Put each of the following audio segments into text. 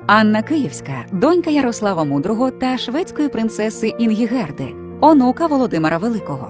Анна Київська – донька Ярослава Мудрого та шведської принцеси Інгігерди, онука Володимира Великого.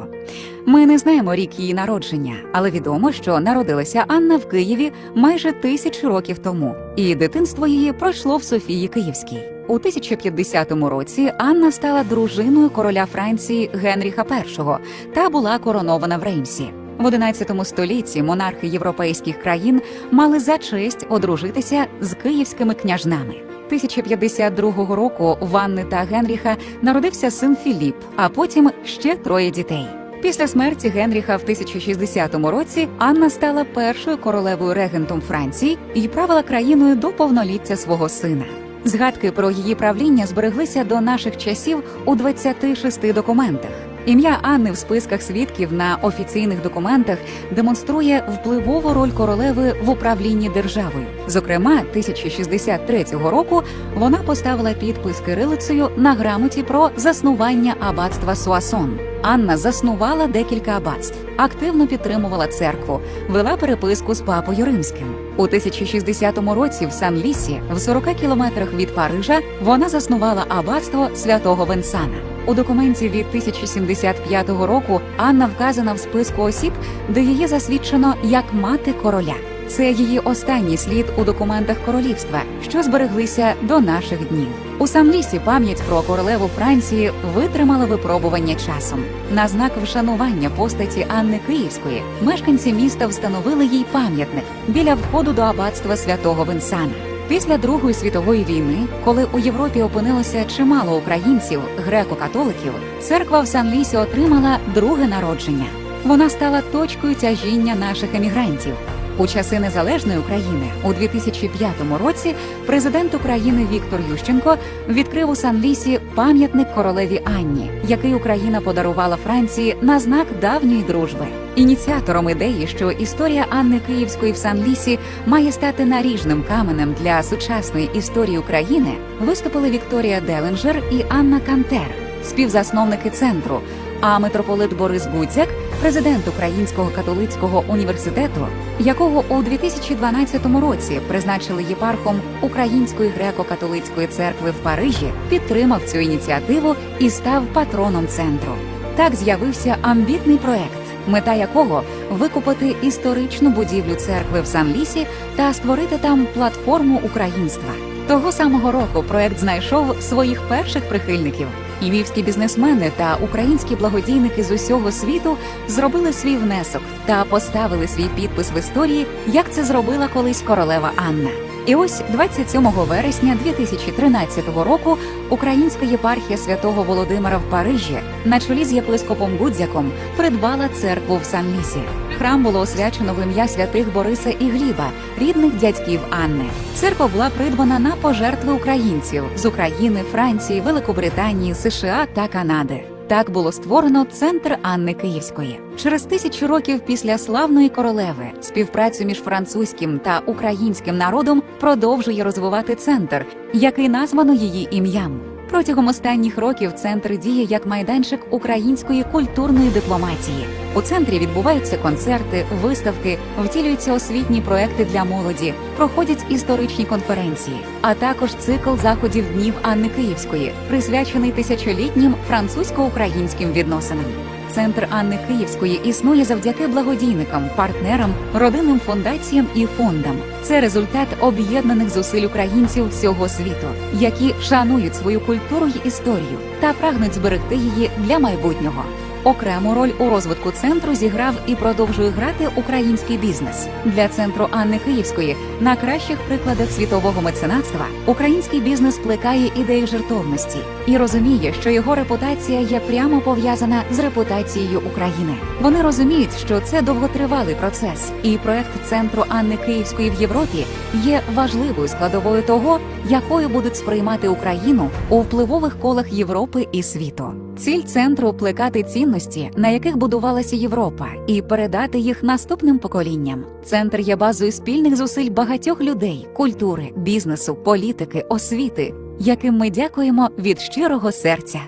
Ми не знаємо рік її народження, але відомо, що народилася Анна в Києві майже 1000 років тому, і дитинство її пройшло в Софії Київській. У 1050 році Анна стала дружиною короля Франції Генріха І та була коронована в Реймсі. В XI столітті монархи європейських країн мали за честь одружитися з київськими княжнами. 1052 року в Анни та Генріха народився син Філіп, а потім ще 3 дітей. Після смерті Генріха в 1060 році Анна стала першою королевою-регентом Франції і правила країною до повноліття свого сина. Згадки про її правління збереглися до наших часів у 26 документах. Ім'я Анни в списках свідків на офіційних документах демонструє впливову роль королеви в управлінні державою. Зокрема, 1063 року вона поставила підпис кирилицею на грамоті про заснування аббатства Суасон. Анна заснувала декілька аббатств, активно підтримувала церкву, вела переписку з папою римським. У 1060 році в Сан-Лісі, в 40 кілометрах від Парижа, вона заснувала аббатство святого Венсана. У документі від 1075 року Анна вказана в списку осіб, де її засвідчено як мати короля. Це її останній слід у документах королівства, що збереглися до наших днів. У Сан-Лісі пам'ять про королеву Франції витримала випробування часом. На знак вшанування постаті Анни Київської мешканці міста встановили їй пам'ятник біля входу до аббатства святого Венсана. Після Другої світової війни, коли у Європі опинилося чимало українців, греко-католиків, церква в Сан-Лісі отримала друге народження. Вона стала точкою тяжіння наших емігрантів. У часи незалежної України у 2005 році президент України Віктор Ющенко відкрив у Сан-Лісі пам'ятник королеві Анні, який Україна подарувала Франції на знак давньої дружби. Ініціатором ідеї, що історія Анни Київської в Сан-Лісі має стати наріжним каменем для сучасної історії України, виступили Вікторія Делінджер і Анна Кантер, співзасновники центру, а митрополит Борис Гудзяк, президент Українського католицького університету, якого у 2012 році призначили єпархом Української греко-католицької церкви в Парижі, підтримав цю ініціативу і став патроном центру. Так з'явився амбітний проект, мета якого – викупити історичну будівлю церкви в Сан-Лісі та створити там платформу українства. Того самого року проект знайшов своїх перших прихильників. Львівські бізнесмени та українські благодійники з усього світу зробили свій внесок та поставили свій підпис в історії, як це зробила колись королева Анна. І ось 27 вересня 2013 року Українська єпархія святого Володимира в Парижі на чолі з єпископом Гудзяком придбала церкву в Сан-Лісі. Храм було освячено в ім'я святих Бориса і Гліба, рідних дядьків Анни. Церква була придбана на пожертви українців з України, Франції, Великобританії, США та Канади. Так було створено центр Анни Київської. Через 1000 років після славної королеви співпрацю між французьким та українським народом продовжує розвивати центр, який названо її ім'ям. Протягом останніх років центр діє як майданчик української культурної дипломатії. У центрі відбуваються концерти, виставки, втілюються освітні проекти для молоді, проходять історичні конференції, а також цикл заходів Днів Анни Київської, присвячений тисячолітнім французько-українським відносинам. Центр Анни Київської існує завдяки благодійникам, партнерам, родинним фундаціям і фондам. Це результат об'єднаних зусиль українців всього світу, які шанують свою культуру й історію та прагнуть зберегти її для майбутнього. Окрему роль у розвитку центру зіграв і продовжує грати український бізнес. Для центру Анни Київської на кращих прикладах світового меценатства український бізнес плекає ідеї жертовності і розуміє, що його репутація є прямо пов'язана з репутацією України. Вони розуміють, що це довготривалий процес, і проект центру Анни Київської в Європі є важливою складовою того, якою будуть сприймати Україну у впливових колах Європи і світу. Ціль центру – плекати цінності, на яких будувалася Європа, і передати їх наступним поколінням. Центр є базою спільних зусиль багатьох людей, культури, бізнесу, політики, освіти, яким ми дякуємо від щирого серця.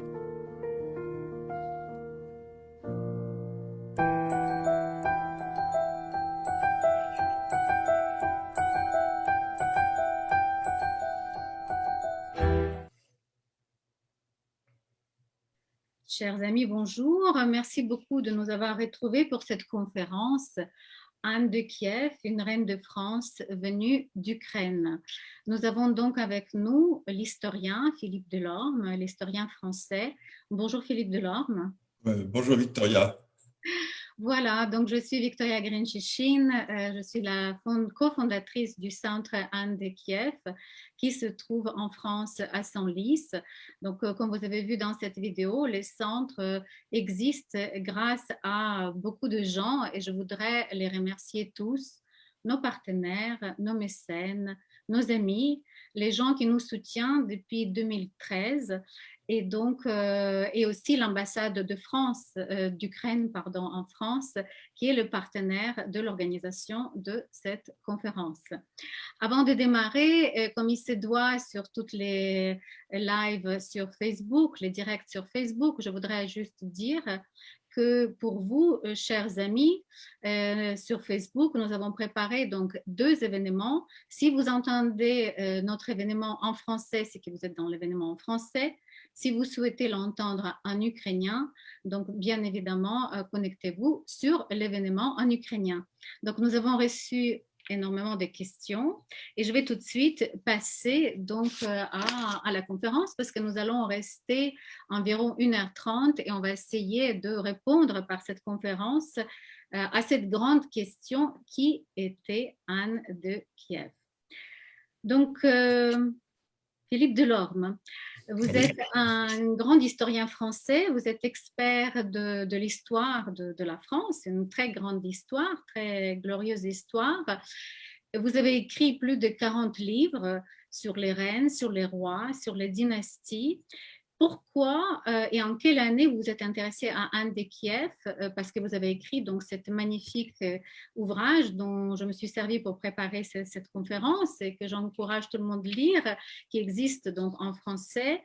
Chers amis, bonjour. Merci beaucoup de nous avoir retrouvés pour cette conférence. Anne de Kiev, une reine de France venue d'Ukraine. Nous avons donc avec nous l'historien Philippe Delorme, l'historien français. Bonjour Philippe Delorme. Bonjour Victoria. Voilà, donc je suis Victoria Grinchichin, je suis la cofondatrice du centre Anne de Kiev qui se trouve en France à Senlis. Donc comme vous avez vu dans cette vidéo, le centre existe grâce à beaucoup de gens et je voudrais les remercier tous, nos partenaires, nos mécènes, nos amis, les gens qui nous soutiennent depuis 2013 et donc et aussi l'ambassade de France, d'Ukraine pardon, en France, qui est le partenaire de l'organisation de cette conférence. Avant de démarrer, comme il se doit sur toutes les lives sur Facebook, les directs sur Facebook, je voudrais juste dire que pour vous, chers amis, sur Facebook, nous avons préparé donc 2 événements. Si vous entendez notre événement en français, c'est que vous êtes dans l'événement en français. Si vous souhaitez l'entendre en ukrainien, donc bien évidemment, connectez-vous sur l'événement en ukrainien. Donc nous avons reçu énormément de questions et je vais tout de suite passer donc à la conférence parce que nous allons rester environ 1h30 et on va essayer de répondre par cette conférence à cette grande question: qui était Anne de Kiev? Donc Philippe Delorme, vous êtes un grand historien français, vous êtes expert de l'histoire de la France, une très grande histoire, très glorieuse histoire. Vous avez écrit plus de 40 livres sur les reines, sur les rois, sur les dynasties. Pourquoi et en quelle année vous vous êtes intéressé à Anne de Kiev? Parce que vous avez écrit donc cet magnifique ouvrage dont je me suis servi pour préparer cette conférence et que j'encourage tout le monde à lire, qui existe donc en français,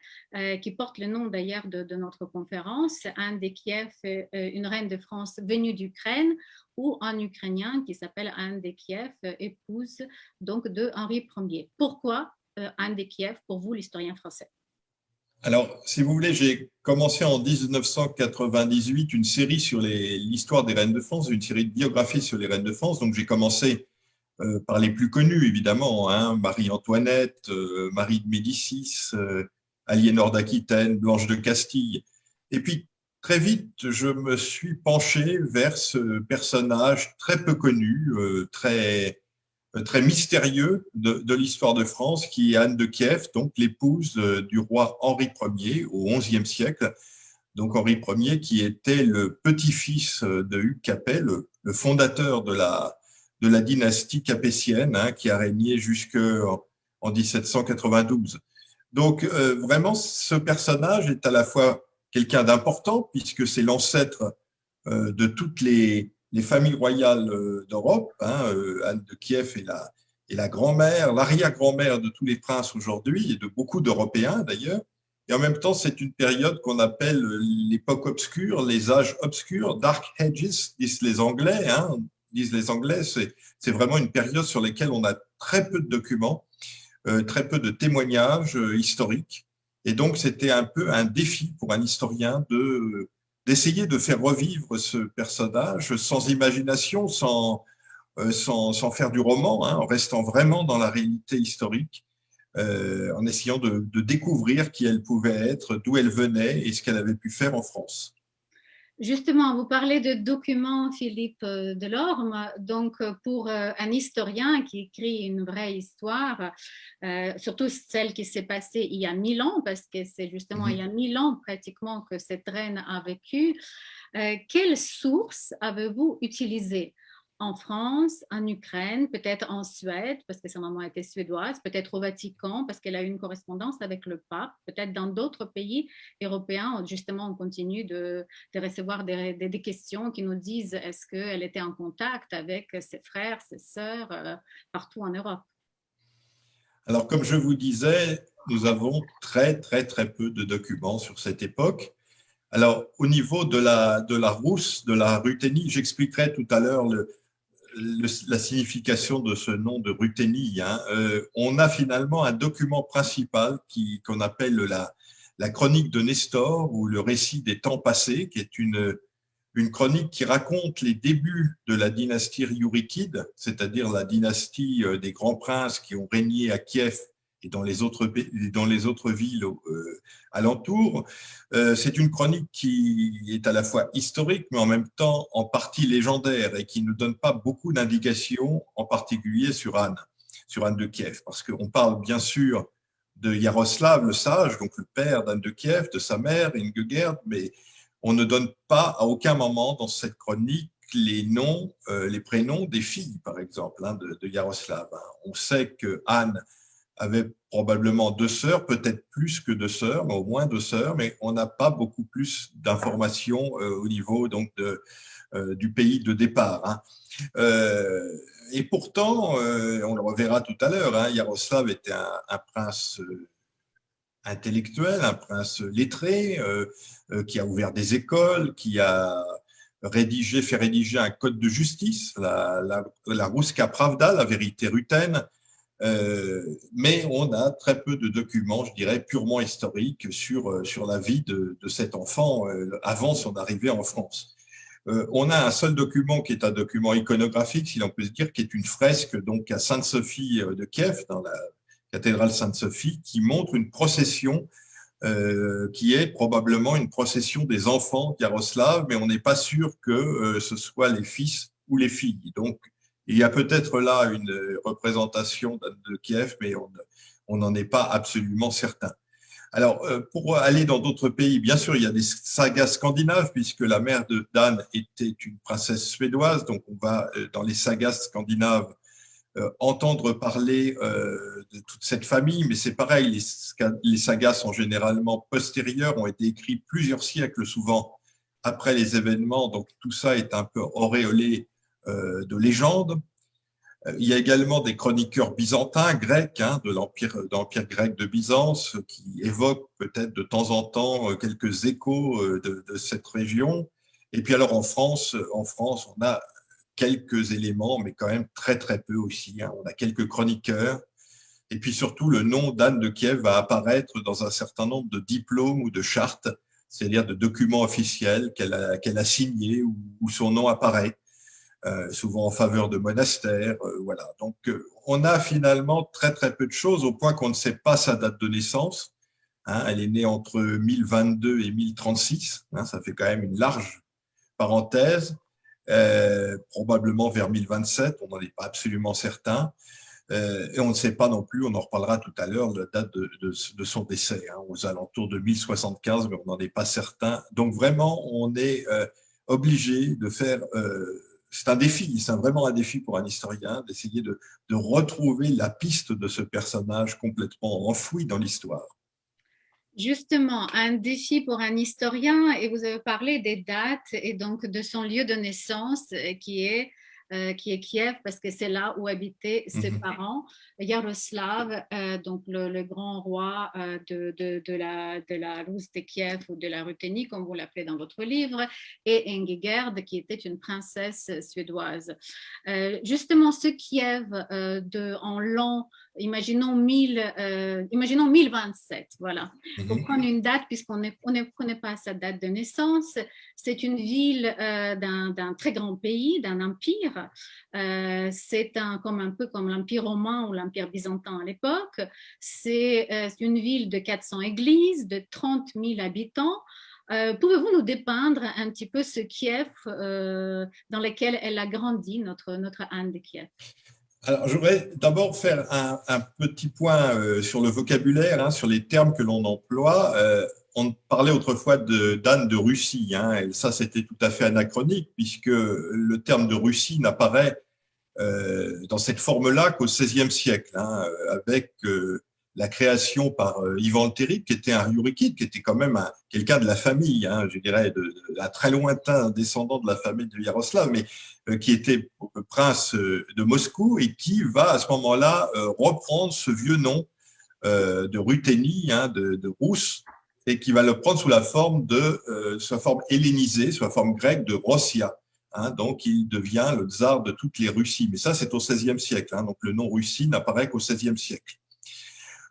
qui porte le nom d'ailleurs de notre conférence, Anne de Kiev, une reine de France venue d'Ukraine, ou en ukrainien qui s'appelle Anne de Kiev, épouse donc de Henri Ier. Pourquoi Anne de Kiev pour vous, l'historien français? Alors, si vous voulez, j'ai commencé en 1998 une série sur l'histoire des reines de France, une série de biographies sur les reines de France. Donc, j'ai commencé par les plus connues, évidemment, hein, Marie-Antoinette, Marie de Médicis, Aliénor d'Aquitaine, Blanche de Castille. Et puis, très vite, je me suis penché vers ce personnage très peu connu, très mystérieux de l'histoire de France, qui est Anne de Kiev, donc l'épouse du roi Henri Ier au XIe siècle. Donc Henri Ier qui était le petit-fils de Hugues Capet, le fondateur de la dynastie capétienne, hein, qui a régné jusqu'en 1792. Donc vraiment, ce personnage est à la fois quelqu'un d'important, puisque c'est l'ancêtre de toutes les familles royales d'Europe. Hein, Anne de Kiev est la grand-mère, l'arrière-grand-mère de tous les princes aujourd'hui et de beaucoup d'Européens d'ailleurs. Et en même temps, c'est une période qu'on appelle l'époque obscure, les âges obscurs, Dark Ages, disent les Anglais. Hein, c'est vraiment une période sur laquelle on a très peu de documents, très peu de témoignages historiques. Et donc, c'était un peu un défi pour un historien d'essayer de faire revivre ce personnage sans imagination, sans faire du roman, hein, en restant vraiment dans la réalité historique, en essayant de découvrir qui elle pouvait être, d'où elle venait et ce qu'elle avait pu faire en France. Justement, vous parlez de documents, Philippe Delorme. Donc, pour un historien qui écrit une vraie histoire, surtout celle qui s'est passée il y a 1000 ans, parce que c'est justement il y a 1000 ans pratiquement que cette reine a vécu, quelles sources avez-vous utilisées en France, en Ukraine, peut-être en Suède, parce que sa maman était suédoise, peut-être au Vatican, parce qu'elle a eu une correspondance avec le pape, peut-être dans d'autres pays européens, où justement on continue de recevoir des questions qui nous disent est-ce qu'elle était en contact avec ses frères, ses sœurs, partout en Europe. Alors, comme je vous disais, nous avons très, très, très peu de documents sur cette époque. Alors, au niveau de la Rousse, de la Ruthénie, j'expliquerai tout à l'heure la signification de ce nom de Ruthénie. Hein. On a finalement un document principal qu'on appelle la chronique de Nestor ou le récit des temps passés, qui est une chronique qui raconte les débuts de la dynastie Riourikide, c'est-à-dire la dynastie des grands princes qui ont régné à Kiev et dans les autres villes alentours. C'est une chronique qui est à la fois historique, mais en même temps en partie légendaire et qui ne donne pas beaucoup d'indications, en particulier sur Anne de Kiev, parce qu'on parle bien sûr de Yaroslav le sage, donc le père d'Anne de Kiev, de sa mère, Ingegerd, mais on ne donne pas à aucun moment dans cette chronique les noms, les prénoms des filles, par exemple, de Yaroslav. On sait que Anne avait probablement 2 sœurs, peut-être plus que 2 sœurs, mais au moins 2 sœurs, mais on n'a pas beaucoup plus d'informations au niveau donc du pays de départ. Et pourtant, on le reverra tout à l'heure, Yaroslav était un prince intellectuel, un prince lettré, qui a ouvert des écoles, qui a fait rédiger un code de justice, la Ruska Pravda, la vérité ruthène, mais on a très peu de documents, je dirais, purement historiques sur la vie de cet enfant avant son arrivée en France. On a un seul document qui est un document iconographique, si l'on peut se dire, qui est une fresque donc à Sainte-Sophie de Kiev, dans la cathédrale Sainte-Sophie, qui montre une procession qui est probablement une procession des enfants d'Yaroslav, mais on n'est pas sûr que ce soit les fils ou les filles. Donc, il y a peut-être là une représentation de Kiev, mais on n'en est pas absolument certain. Alors, pour aller dans d'autres pays, bien sûr, il y a des sagas scandinaves, puisque la mère d'Anne était une princesse suédoise, donc on va dans les sagas scandinaves entendre parler de toute cette famille, mais c'est pareil, les sagas sont généralement postérieures, ont été écrits plusieurs siècles souvent après les événements, donc tout ça est un peu auréolé de légendes. Il y a également des chroniqueurs byzantins, grecs, de l'empire grec de Byzance, qui évoquent peut-être de temps en temps quelques échos de cette région. Et puis alors en France, on a quelques éléments, mais quand même très très peu aussi. On a quelques chroniqueurs. Et puis surtout, le nom d'Anne de Kiev va apparaître dans un certain nombre de diplômes ou de chartes, c'est-à-dire de documents officiels qu'elle a signés où son nom apparaît. Souvent en faveur de monastères, voilà. Donc, on a finalement très très peu de choses, au point qu'on ne sait pas sa date de naissance. Elle est née entre 1022 et 1036, ça fait quand même une large parenthèse, probablement vers 1027, on n'en est pas absolument certain. Et on ne sait pas non plus, on en reparlera tout à l'heure, la date de son décès, aux alentours de 1075, mais on n'en est pas certain. Donc vraiment, on est obligé de faire... c'est un défi, c'est vraiment un défi pour un historien d'essayer de retrouver la piste de ce personnage complètement enfoui dans l'histoire. Justement, un défi pour un historien, et vous avez parlé des dates et donc de son lieu de naissance qui est Kiev, parce que c'est là où habitaient ses parents. Yaroslav, donc le grand roi de la Rus de Kiev ou de la Ruthénie, comme vous l'appelez dans votre livre, et Ingegerd, qui était une princesse suédoise. Justement, ce Kiev en l'an, imaginons 1027, voilà. Pour prendre une date, puisqu'on ne connaît pas sa date de naissance, c'est une ville d'un très grand pays, d'un empire. C'est un peu comme l'Empire romain ou l'Empire byzantin à l'époque. C'est une ville de 400 églises, de 30 000 habitants. Pouvez-vous nous dépeindre un petit peu ce Kiev dans lequel elle a grandi, notre Anne de Kiev? Alors, je voudrais d'abord faire un petit point sur le vocabulaire, sur les termes que l'on emploie. On parlait autrefois d'Anne de Russie, et ça c'était tout à fait anachronique, puisque le terme de Russie n'apparaît dans cette forme-là qu'au XVIe siècle, avec la création par Ivan le Terrible, qui était un Riourikide, qui était quand même quelqu'un de la famille, je dirais, un très lointain descendant de la famille de Yaroslav, mais qui était prince de Moscou et qui va à ce moment-là reprendre ce vieux nom de Ruthénie, de Rousse, et qui va le prendre sous la forme sa forme hellénisée, sous la forme grecque de Rossia. Donc, il devient le tsar de toutes les Russies. Mais ça, c'est au XVIe siècle. Donc, le nom Russie n'apparaît qu'au XVIe siècle.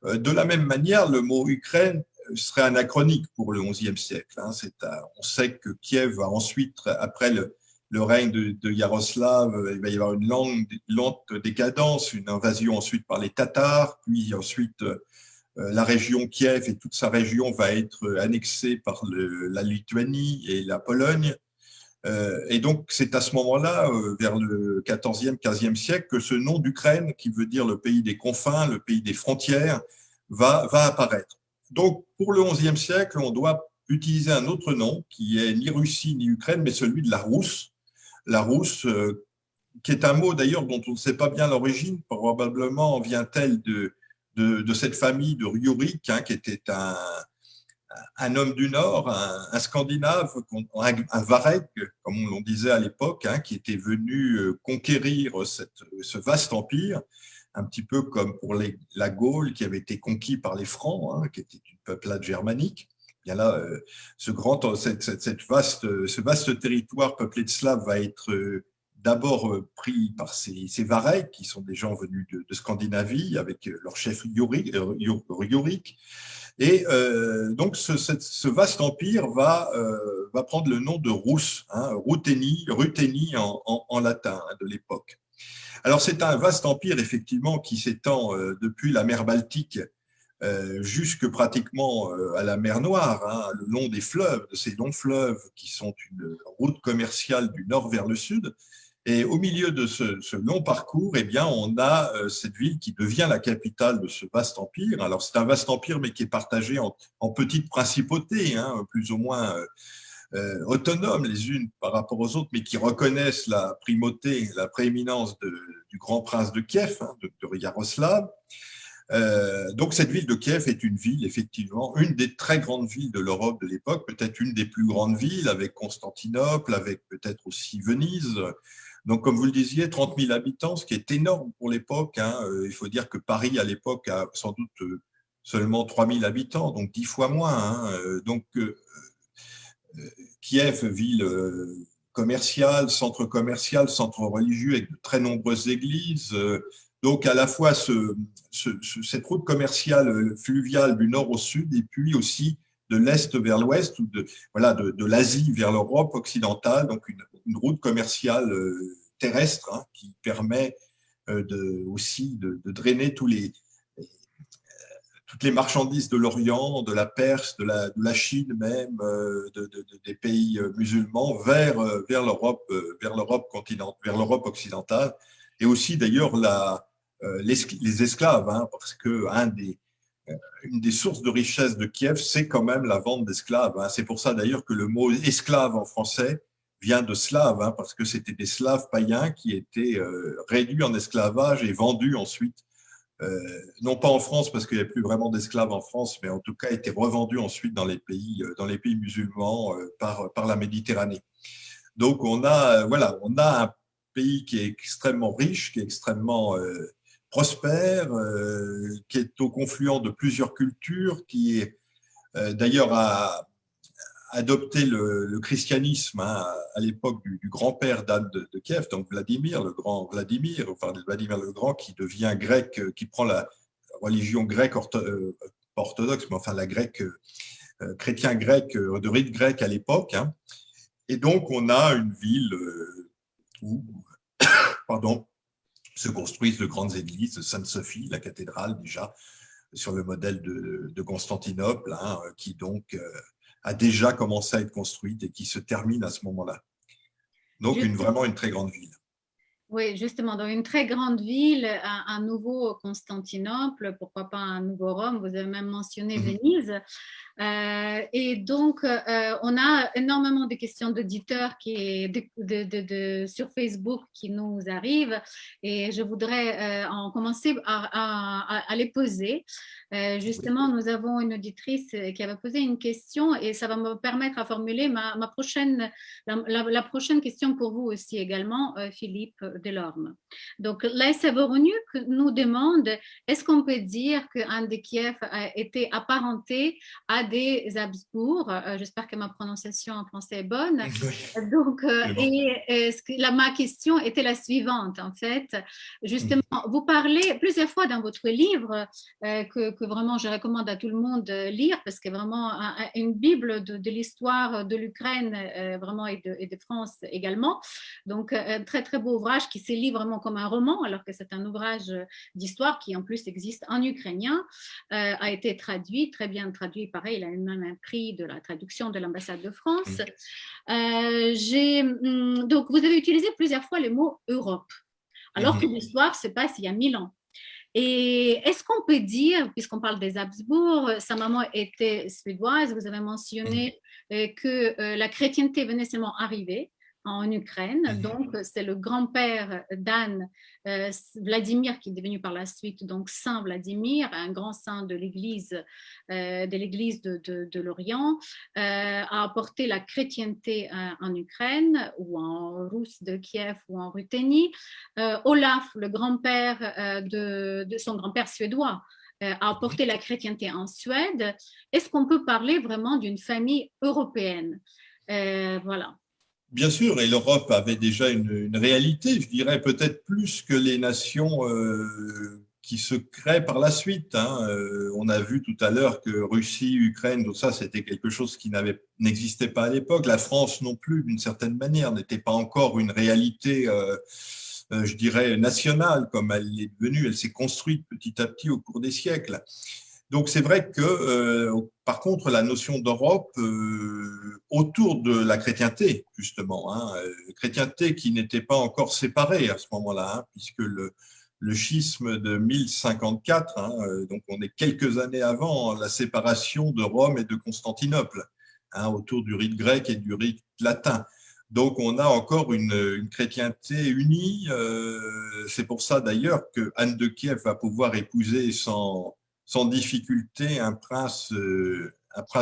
De la même manière, le mot Ukraine serait anachronique pour le XIe siècle. Hein. On sait que Kiev va ensuite, après le règne de Yaroslav, il va y avoir une lente décadence, une invasion ensuite par les Tatars, puis ensuite la région Kiev et toute sa région va être annexée par la Lituanie et la Pologne. Et donc, c'est à ce moment-là, vers le XIVe, XVe siècle, que ce nom d'Ukraine, qui veut dire le pays des confins, le pays des frontières, va apparaître. Donc, pour le XIe siècle, on doit utiliser un autre nom qui est ni Russie ni Ukraine, mais celui de la Rousse. La Rousse, qui est un mot d'ailleurs dont on ne sait pas bien l'origine, probablement vient-elle de cette famille de Rjurik, hein, qui était un homme du Nord, un Scandinave, un Vareg, comme on disait à l'époque, hein, qui était venu conquérir ce vaste empire, un petit peu comme pour la Gaule qui avait été conquis par les Francs, hein, qui était une peuplade germanique. Bien là, ce vaste territoire peuplé de Slaves va être d'abord pris par ces Varegs, qui sont des gens venus de Scandinavie, avec leur chef Rjurik. Et donc, ce vaste empire va prendre le nom de Rus, hein, Ruthénie en latin, hein, de l'époque. Alors, c'est un vaste empire, effectivement, qui s'étend depuis la mer Baltique jusque pratiquement à la mer Noire, hein, le long des fleuves, de ces longs fleuves qui sont une route commerciale du nord vers le sud. Et au milieu de ce long parcours, eh bien, on a cette ville qui devient la capitale de ce vaste empire. Alors, c'est un vaste empire, mais qui est partagé en petites principautés, hein, plus ou moins autonomes les unes par rapport aux autres, mais qui reconnaissent la primauté, la prééminence du grand prince de Kiev, hein, de Yaroslav. Donc, cette ville de Kiev est une ville, effectivement, une des très grandes villes de l'Europe de l'époque, peut-être une des plus grandes villes, avec Constantinople, avec peut-être aussi Venise. Donc, comme vous le disiez, 30 000 habitants, ce qui est énorme pour l'époque. Hein. Il faut dire que Paris, à l'époque, a sans doute seulement 3 000 habitants, donc 10 fois moins. Hein. Donc, Kiev, ville commerciale, centre religieux, avec de très nombreuses églises. Donc, à la fois cette route commerciale fluviale du nord au sud, et puis aussi de l'est vers l'ouest, ou de l'Asie vers l'Europe occidentale, donc une route commerciale terrestre, hein, qui permet aussi de drainer toutes les marchandises de l'Orient, de la Perse, de la Chine même, des pays musulmans vers l'Europe continentale, vers l'Europe occidentale, et aussi d'ailleurs les esclaves, hein, parce que une des sources de richesse de Kiev, c'est quand même la vente d'esclaves. Hein. C'est pour ça d'ailleurs que le mot esclave en français vient de slave, hein, parce que c'était des slaves païens qui étaient réduits en esclavage et vendus ensuite, non pas en France parce qu'il n'y a plus vraiment d'esclaves en France, mais en tout cas étaient revendus ensuite dans les pays musulmans par la Méditerranée. Donc on a un pays qui est extrêmement riche, qui est extrêmement prospère, qui est au confluent de plusieurs cultures, qui est d'ailleurs a adopté le christianisme, hein, à l'époque du grand-père d'Anne de Kiev, donc Vladimir le Grand, qui devient grec, qui prend la religion grecque orthodoxe, mais enfin la grecque, chrétien grec, de rite grec à l'époque. Hein. Et donc on a une ville où se construisent de grandes églises, Sainte-Sophie, la cathédrale déjà, sur le modèle de Constantinople, hein, qui donc a déjà commencé à être construite et qui se termine à ce moment-là. Donc vraiment une très grande ville. Oui, justement, dans une très grande ville, un nouveau Constantinople, pourquoi pas un nouveau Rome, vous avez même mentionné Venise. Et donc, on a énormément de questions d'auditeurs sur Facebook qui nous arrivent et je voudrais en commencer à les poser. Justement, nous avons une auditrice qui avait posé une question et ça va me permettre à formuler la prochaine question pour vous aussi également, Philippe. Delorme. Donc, Laïsa Voroniuk nous demande, est-ce qu'on peut dire que Anne de Kiev a été apparentée à des Habsbourg? J'espère que ma prononciation en français est bonne. Oui, Donc, bon. ma question était la suivante, en fait. Justement, vous parlez plusieurs fois dans votre livre, que vraiment je recommande à tout le monde de lire, parce que vraiment une bible de l'histoire de l'Ukraine vraiment et de France également. Donc, un très, très beau ouvrage qui se lit vraiment comme un roman, alors que c'est un ouvrage d'histoire qui, en plus, existe en ukrainien, a été traduit, très bien traduit. Pareil, il a eu même un prix de la traduction de l'ambassade de France. Donc, vous avez utilisé plusieurs fois le mot Europe, alors que l'histoire se passe il y a 1000 ans. Et est-ce qu'on peut dire, puisqu'on parle des Habsbourg, sa maman était suédoise, vous avez mentionné que la chrétienté venait seulement arriver en Ukraine, donc c'est le grand-père d'Anne, Vladimir, qui est devenu par la suite donc Saint Vladimir, un grand saint de l'Église de l'Orient, a apporté la chrétienté en Ukraine, ou en Rousse de Kiev, ou en Ruthénie. Olaf, le grand-père de son grand-père suédois, a apporté la chrétienté en Suède. Est-ce qu'on peut parler vraiment d'une famille européenne? Voilà. Bien sûr, et l'Europe avait déjà une réalité, je dirais peut-être plus que les nations qui se créent par la suite. Hein. On a vu tout à l'heure que Russie, Ukraine, tout ça, c'était quelque chose qui n'existait pas à l'époque. La France non plus, d'une certaine manière, n'était pas encore une réalité, je dirais, nationale comme elle est devenue. Elle s'est construite petit à petit au cours des siècles. Donc c'est vrai que, par contre, la notion d'Europe autour de la chrétienté, justement, hein, chrétienté qui n'était pas encore séparée à ce moment-là, hein, puisque le schisme de 1054, hein, donc on est quelques années avant la séparation de Rome et de Constantinople, hein, autour du rite grec et du rite latin. Donc on a encore une chrétienté unie. C'est pour ça d'ailleurs que Anne de Kiev va pouvoir épouser sans difficulté un prince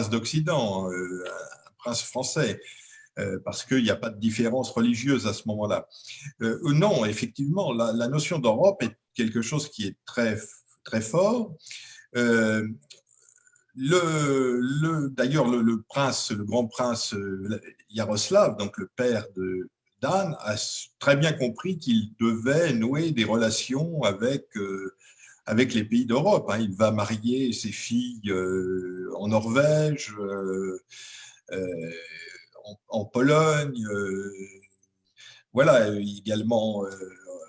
d'Occident, un prince français, parce qu'il n'y a pas de différence religieuse à ce moment-là. Non, effectivement, la notion d'Europe est quelque chose qui est très, très fort. D'ailleurs, le grand prince Yaroslav, donc le père d'Anne, a très bien compris qu'il devait nouer des relations avec les pays d'Europe. Hein. Il va marier ses filles en Norvège, en Pologne, voilà, également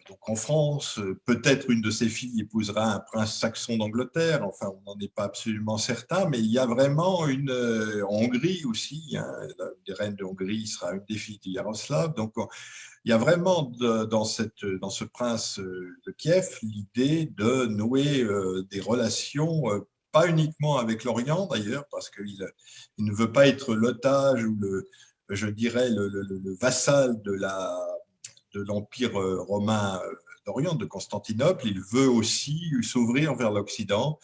donc en France. Peut-être une de ses filles épousera un prince saxon d'Angleterre, enfin on n'en est pas absolument certain, mais il y a vraiment en Hongrie aussi, hein, la reine de Hongrie sera une des filles de Yaroslav, donc il y a vraiment dans ce prince de Kiev l'idée de nouer des relations, pas uniquement avec l'Orient d'ailleurs, parce qu'il ne veut pas être l'otage ou je dirais le vassal de l'Empire romain d'Orient, de Constantinople. Il veut aussi s'ouvrir vers l'Occident.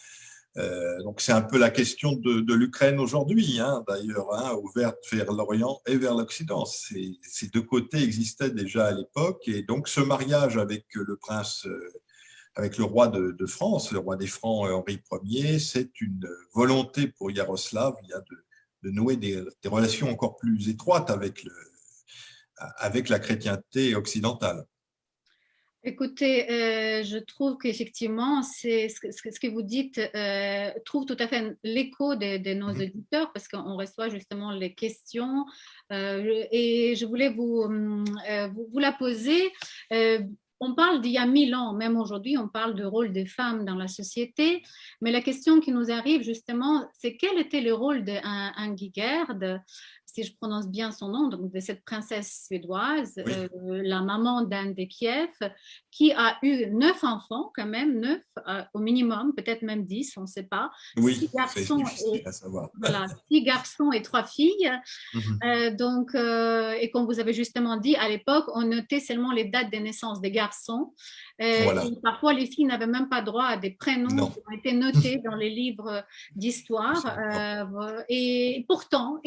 Donc c'est un peu la question de l'Ukraine aujourd'hui, hein, d'ailleurs, hein, ouverte vers l'Orient et vers l'Occident. Ces deux côtés existaient déjà à l'époque, et donc ce mariage avec le prince, avec le roi de France, le roi des Francs Henri Ier, c'est une volonté pour Yaroslav de nouer des relations encore plus étroites avec la chrétienté occidentale. Écoutez, je trouve qu'effectivement, ce que vous dites trouve tout à fait l'écho de nos auditeurs, parce qu'on reçoit justement les questions et je voulais vous la poser. On parle d'il y a 1000 ans, même aujourd'hui, on parle du rôle des femmes dans la société, mais la question qui nous arrive justement, c'est quel était le rôle d'Ingigerd, si je prononce bien son nom, donc de cette princesse suédoise, Oui. la maman d'Anne de Kiev, qui a eu 9 enfants, quand même, 9 au minimum, peut-être même 10, on ne sait pas. Oui, 6 garçons, c'est difficile à savoir. voilà, 6 garçons et 3 filles. Et comme vous avez justement dit, à l'époque, on notait seulement les dates de naissance des garçons. Voilà. Et parfois, les filles n'avaient même pas droit à des prénoms Non. qui ont été notés dans les livres d'histoire. Et pourtant,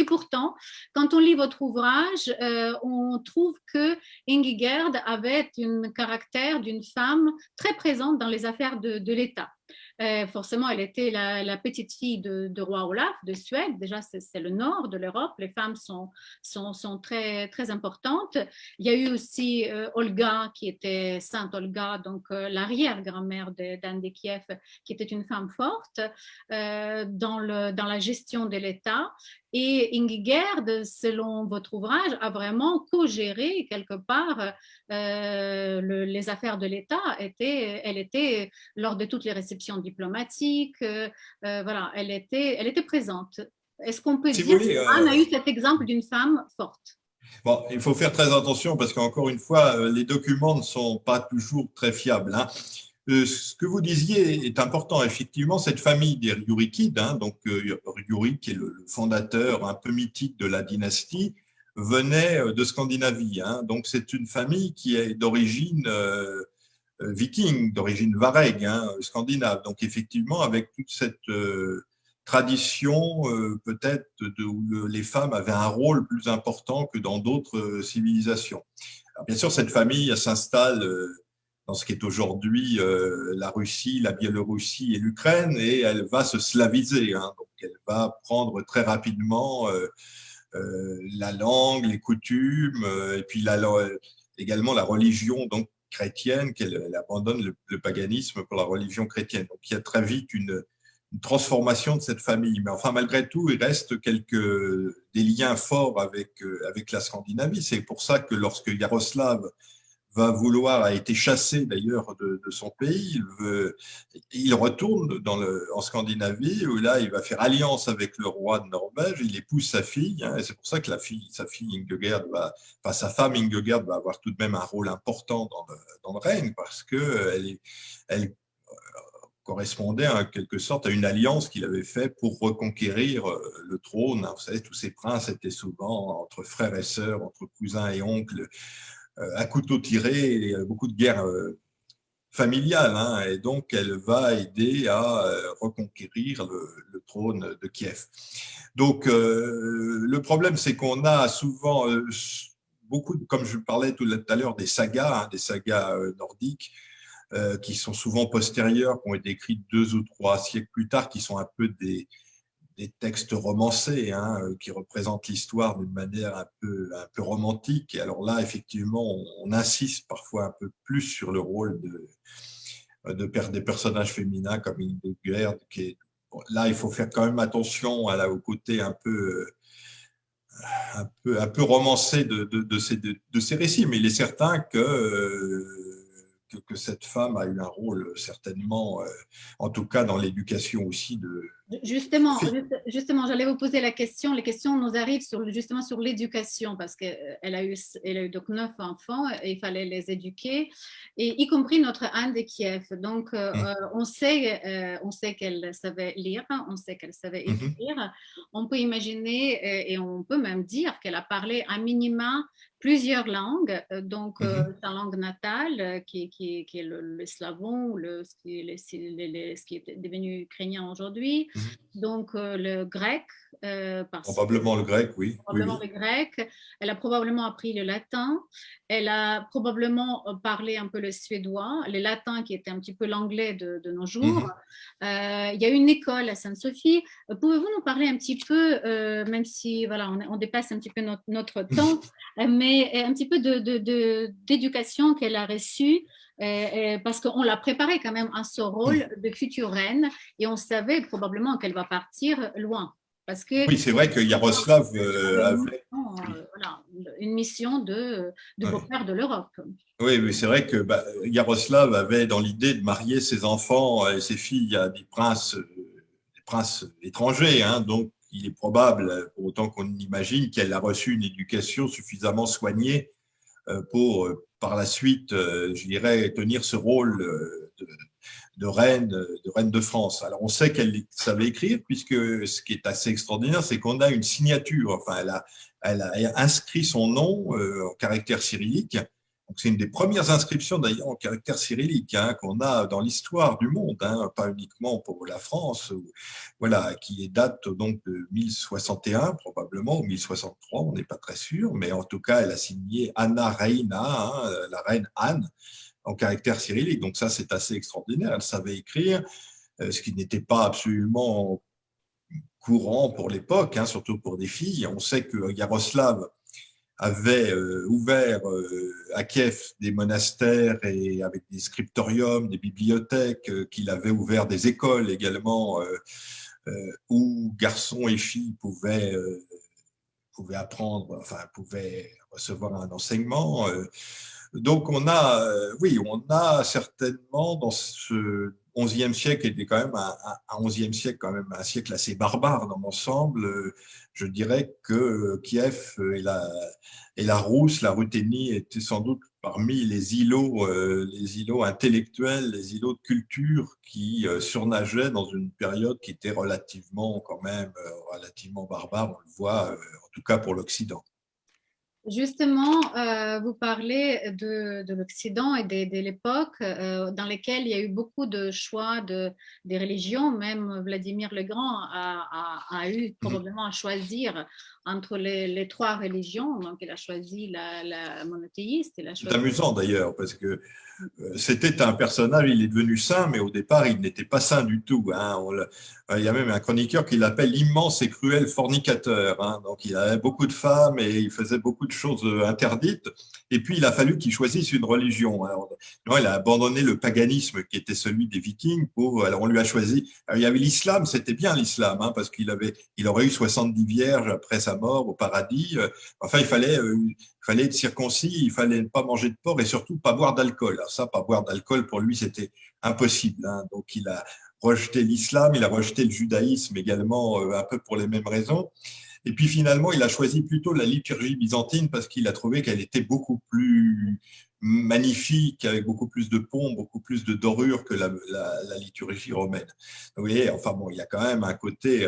quand on lit votre ouvrage, on trouve que Ingigerd avait un caractère d'une femme très présente dans les affaires de l'État. Forcément, elle était la petite fille de roi Olaf de Suède. Déjà, c'est le nord de l'Europe. Les femmes sont très, très importantes. Il y a eu aussi Olga, qui était Sainte Olga, donc l'arrière-grand-mère d'Anne de Kiev, qui était une femme forte dans la gestion de l'État. Et Ingigerd, selon votre ouvrage, a vraiment co-géré quelque part les affaires de l'État. Elle était lors de toutes les réceptions diplomatiques, voilà, elle était présente. Est-ce qu'on peut Si vous dire voulez, qu'Anne a eu cet exemple d'une femme forte? bon, il faut faire très attention parce qu'encore une fois, les documents ne sont pas toujours très fiables, hein. Ce que vous disiez est important. Effectivement, cette famille des Ryurikides, hein, donc Ryurik, qui est le fondateur un peu mythique de la dynastie, venait de Scandinavie, hein. Donc, c'est une famille qui est d'origine viking, d'origine vareg, hein, scandinave. Donc, effectivement, avec toute cette tradition, peut-être, où les femmes avaient un rôle plus important que dans d'autres civilisations. Alors, bien sûr, cette famille s'installe dans ce qui est aujourd'hui la Russie, la Biélorussie et l'Ukraine, et elle va se slaviser, hein. Donc, elle va prendre très rapidement la langue, les coutumes, et puis également la religion donc chrétienne, qu'elle abandonne le paganisme pour la religion chrétienne. Donc, il y a très vite une transformation de cette famille. Mais enfin, malgré tout, il reste des liens forts avec la Scandinavie. C'est pour ça que lorsque Yaroslav a été chassé d'ailleurs de son pays. Il retourne en Scandinavie où là, il va faire alliance avec le roi de Norvège, il épouse sa fille, hein, et c'est pour ça que sa fille Ingegerd sa femme Ingegerd va avoir tout de même un rôle important dans le règne parce que elle correspondait en quelque sorte à une alliance qu'il avait faite pour reconquérir le trône. Vous savez, tous ces princes étaient souvent entre frères et sœurs, entre cousins et oncles, à couteau tiré, et beaucoup de guerres familiales, hein, et donc elle va aider à reconquérir le trône de Kiev. Donc le problème, c'est qu'on a souvent beaucoup, comme je parlais tout à l'heure, des sagas, hein, des sagas nordiques, qui sont souvent postérieures, qui ont été écrites 2 ou 3 siècles plus tard, qui sont un peu des textes romancés, hein, qui représentent l'histoire d'une manière un peu romantique. Et alors là, effectivement, on insiste parfois un peu plus sur le rôle des personnages féminins comme Ingegerd. Là, il faut faire quand même attention au côté un peu romancé de ces récits. Mais il est certain que cette femme a eu un rôle certainement, en tout cas dans l'éducation aussi de Justement, filles. j'allais vous poser la question. Les questions nous arrivent justement sur l'éducation parce qu'elle a eu donc 9 enfants et il fallait les éduquer, et y compris notre Anne de Kiev. Donc, on sait qu'elle savait lire, on sait qu'elle savait écrire. On peut imaginer et on peut même dire qu'elle a parlé à minima plusieurs langues, donc sa langue natale qui est le slavon, ce qui est devenu ukrainien aujourd'hui, donc le grec. Probablement le grec, oui. Probablement le grec. Elle a probablement appris le latin. Elle a probablement parlé un peu le suédois, le latin qui était un petit peu l'anglais de nos jours. Il y a une école à Sainte-Sophie. Pouvez-vous nous parler un petit peu, même si voilà, on dépasse un petit peu notre temps, mais un petit peu d'éducation qu'elle a reçue, parce qu'on l'a préparée quand même à ce rôle de future reine, et on savait probablement qu'elle va partir loin. Parce que oui, c'est vrai que Yaroslav avait une mission de beau-père de l'Europe. Oui, mais c'est vrai que Yaroslav avait dans l'idée de marier ses enfants et ses filles à des princes étrangers, hein. Donc, il est probable, pour autant qu'on imagine, qu'elle a reçu une éducation suffisamment soignée pour, par la suite, je dirais, tenir ce rôle de reine de France. Alors, on sait qu'elle savait écrire, puisque ce qui est assez extraordinaire, c'est qu'on a une signature. Enfin, elle a inscrit son nom en caractère cyrillique. Donc, c'est une des premières inscriptions d'ailleurs en caractère cyrillique qu'on a dans l'histoire du monde, pas uniquement pour la France, voilà, qui date donc de 1061 probablement, ou 1063, on n'est pas très sûr, mais en tout cas, elle a signé Anna Reina, la reine Anne, en caractère cyrillique. Donc ça, c'est assez extraordinaire. Elle savait écrire, ce qui n'était pas absolument courant pour l'époque, surtout pour des filles. On sait que Yaroslav avait ouvert à Kiev des monastères et avec des scriptoriums, des bibliothèques, qu'il avait ouvert des écoles également où garçons et filles pouvaient apprendre, enfin pouvaient recevoir un enseignement. Donc on a certainement dans ce XIe siècle, qui était quand même un XIe siècle, quand même un siècle assez barbare dans l'ensemble. Je dirais que Kiev et la Rousse, la Ruthénie, étaient sans doute parmi les îlots intellectuels, les îlots de culture qui surnageaient dans une période qui était relativement barbare, on le voit, en tout cas pour l'Occident. Justement, vous parlez de l'Occident et de l'époque dans lesquelles il y a eu beaucoup de choix des religions. Même Vladimir le Grand a eu probablement à choisir entre les trois religions. Donc, il a choisi la monothéiste. C'est amusant d'ailleurs, parce que c'était un personnage, il est devenu saint, mais au départ, il n'était pas saint du tout. Il y a même un chroniqueur qui l'appelle l'immense et cruel fornicateur. Donc, il avait beaucoup de femmes et il faisait beaucoup de choses interdites. Et puis, il a fallu qu'il choisisse une religion. Alors, il a abandonné le paganisme qui était celui des Vikings. Alors, on lui a choisi. Alors, il y avait l'islam, c'était bien l'islam, parce qu'il aurait eu 70 vierges après sa mort au paradis. Enfin, il fallait être circoncis, il fallait ne pas manger de porc et surtout pas boire d'alcool. Alors ça, pas boire d'alcool, pour lui, c'était impossible. Donc, il a rejeté l'islam, il a rejeté le judaïsme également, un peu pour les mêmes raisons. Et puis finalement, il a choisi plutôt la liturgie byzantine parce qu'il a trouvé qu'elle était beaucoup plus magnifique, avec beaucoup plus de pompe, beaucoup plus de dorure que la liturgie romaine. Vous voyez, enfin bon, il y a quand même un côté...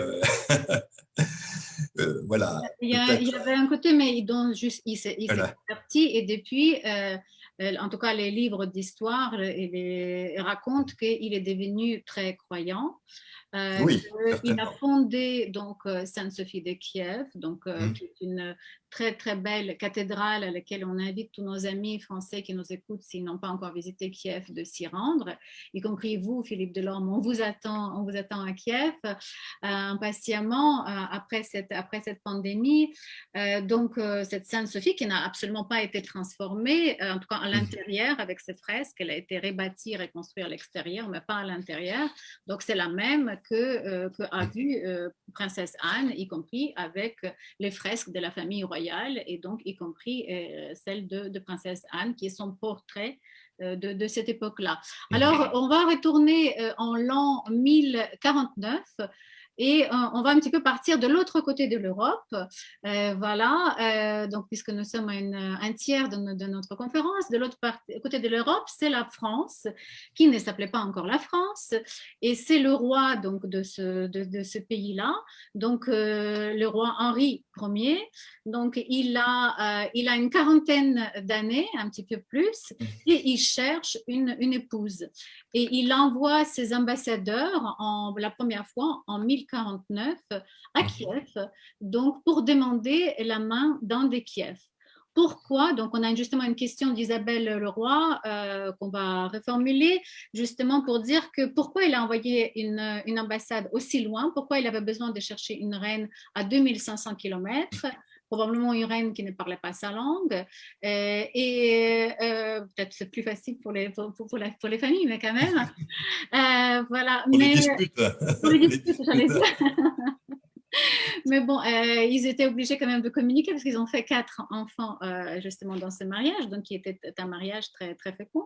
voilà. Il y avait un côté, mais il s'est converti et depuis, en tout cas les livres d'histoire racontent qu'il est devenu très croyant. Oui, il a fondé donc Sainte-Sophie de Kiev, donc qui est une très très belle cathédrale à laquelle on invite tous nos amis français qui nous écoutent s'ils n'ont pas encore visité Kiev de s'y rendre, y compris vous, Philippe Delorme. On vous attend à Kiev impatiemment après cette pandémie. Donc cette Sainte-Sophie qui n'a absolument pas été transformée, en tout cas à l'intérieur avec cette fresque, elle a été rebâtie, reconstruite à l'extérieur, mais pas à l'intérieur. Donc c'est la même que a vue Princesse Anne, y compris avec les fresques de la famille royale et donc y compris celle de Princesse Anne qui est son portrait de cette époque-là. Alors on va retourner en l'an 1049 et on va un petit peu partir de l'autre côté de l'Europe. Voilà, donc puisque nous sommes à un tiers de notre conférence, de l'autre côté de l'Europe, c'est la France, qui ne s'appelait pas encore la France, et c'est le roi donc de ce pays-là, donc le roi Henri Ier. Donc il a une quarantaine d'années, un petit peu plus, et il cherche une épouse. Et il envoie ses ambassadeurs la première fois en 1049 à Kiev, donc pour demander la main d'un des Kiev. Pourquoi? Donc, on a justement une question d'Isabelle Leroy qu'on va reformuler, justement pour dire que pourquoi il a envoyé une ambassade aussi loin, pourquoi il avait besoin de chercher une reine à 2500 km, probablement une reine qui ne parlait pas sa langue, et peut-être c'est plus facile pour les familles, mais quand même. Voilà. Pour les disputes. Pour les disputes, j'allais dire. Mais bon, ils étaient obligés quand même de communiquer parce qu'ils ont fait 4 enfants justement dans ce mariage, donc qui était un mariage très, très fécond.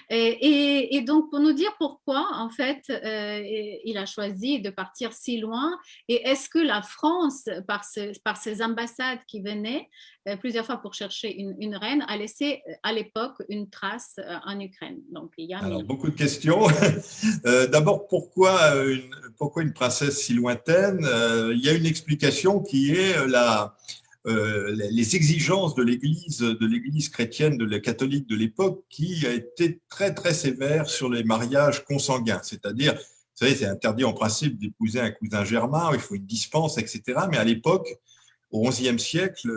Et donc, pour nous dire pourquoi, en fait, il a choisi de partir si loin, et est-ce que la France, par ses ambassades qui venaient plusieurs fois pour chercher une reine, a laissé à l'époque une trace en Ukraine? Donc, il y a alors, beaucoup de questions. D'abord, pourquoi une princesse si lointaine? Il y a une explication qui est les exigences de l'Église chrétienne, de la catholique de l'époque, qui a été très très sévère sur les mariages consanguins. C'est-à-dire, vous savez, c'est interdit en principe d'épouser un cousin germain, il faut une dispense, etc. Mais à l'époque, au XIe siècle,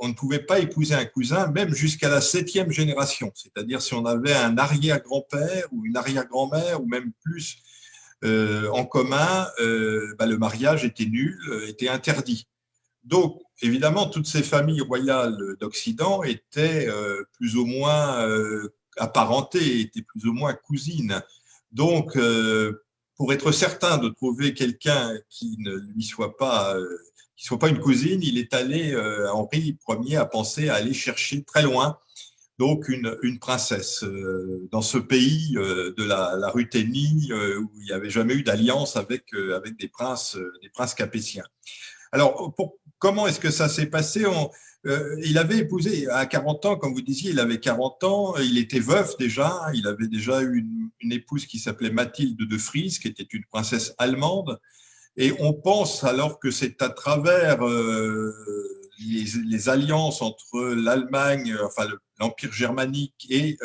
on ne pouvait pas épouser un cousin, même jusqu'à la 7e génération. C'est-à-dire si on avait un arrière-grand-père ou une arrière-grand-mère, ou même plus en commun, le mariage était nul, était interdit. Donc, évidemment, toutes ces familles royales d'Occident étaient plus ou moins apparentées, étaient plus ou moins cousines. Donc, pour être certain de trouver quelqu'un qui ne lui soit pas, qui soit pas une cousine, il est allé, Henri Ier a pensé à aller chercher très loin, donc une princesse dans ce pays de la Ruthénie où il n'y avait jamais eu d'alliance avec des princes capétiens. Alors, comment est-ce que ça s'est passé? Il avait épousé à 40 ans, comme vous disiez, il avait 40 ans, il était veuf déjà, il avait déjà eu une épouse qui s'appelait Mathilde de Frise, qui était une princesse allemande, et on pense alors que c'est à travers les alliances entre l'Allemagne, enfin l'Empire germanique et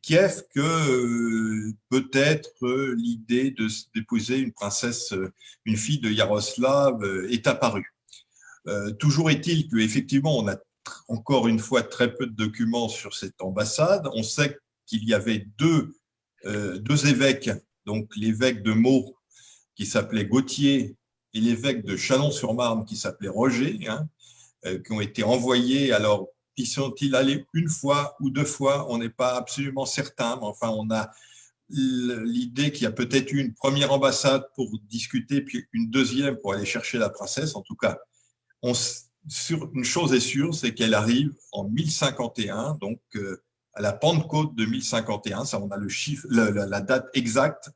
Kiev que peut-être l'idée d'épouser une princesse, une fille de Yaroslav est apparue. Toujours est-il qu'effectivement, on a encore une fois très peu de documents sur cette ambassade. On sait qu'il y avait deux évêques, donc l'évêque de Meaux qui s'appelait Gauthier et l'évêque de Chalon-sur-Marne qui s'appelait Roger, qui ont été envoyés. Alors, y sont-ils allés une fois ou deux fois? On n'est pas absolument certain, mais enfin, on a l'idée qu'il y a peut-être eu une première ambassade pour discuter, puis une deuxième pour aller chercher la princesse. En tout cas, une chose est sûre, c'est qu'elle arrive en 1051, donc à la Pentecôte de 1051, ça on a le chiffre, la date exacte,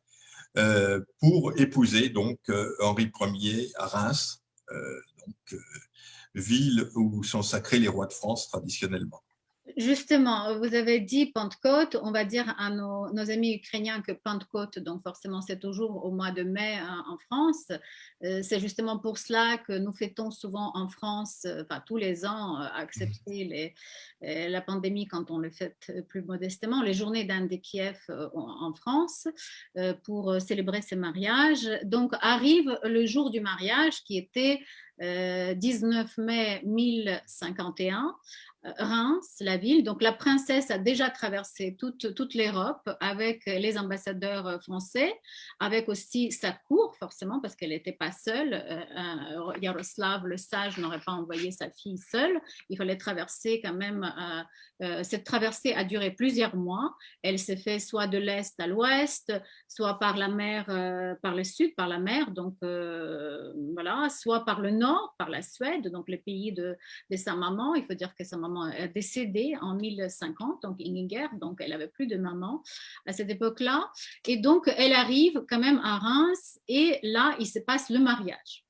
pour épouser donc Henri Ier à Reims, ville où sont sacrés les rois de France traditionnellement. Justement, vous avez dit Pentecôte, on va dire à nos amis ukrainiens que Pentecôte, donc forcément c'est toujours au mois de mai en France. C'est justement pour cela que nous fêtons souvent en France, enfin tous les ans, accepter la pandémie quand on le fête plus modestement, les journées d'Anne de Kiev en France pour célébrer ces mariages. Donc arrive le jour du mariage qui était 19 mai 1051. Reims, la ville. Donc, la princesse a déjà traversé toute l'Europe avec les ambassadeurs français, avec aussi sa cour, forcément, parce qu'elle n'était pas seule. Yaroslav, le sage, n'aurait pas envoyé sa fille seule. Il fallait traverser quand même. Cette traversée a duré plusieurs mois. Elle s'est faite soit de l'est à l'ouest, soit par la mer, par le sud, par la mer, donc voilà, soit par le nord, par la Suède, donc le pays de sa maman. Il faut dire que sa maman est décédée en 1050, donc Ingigerd, donc elle avait plus de maman à cette époque-là. Et donc, elle arrive quand même à Reims et là, il se passe le mariage.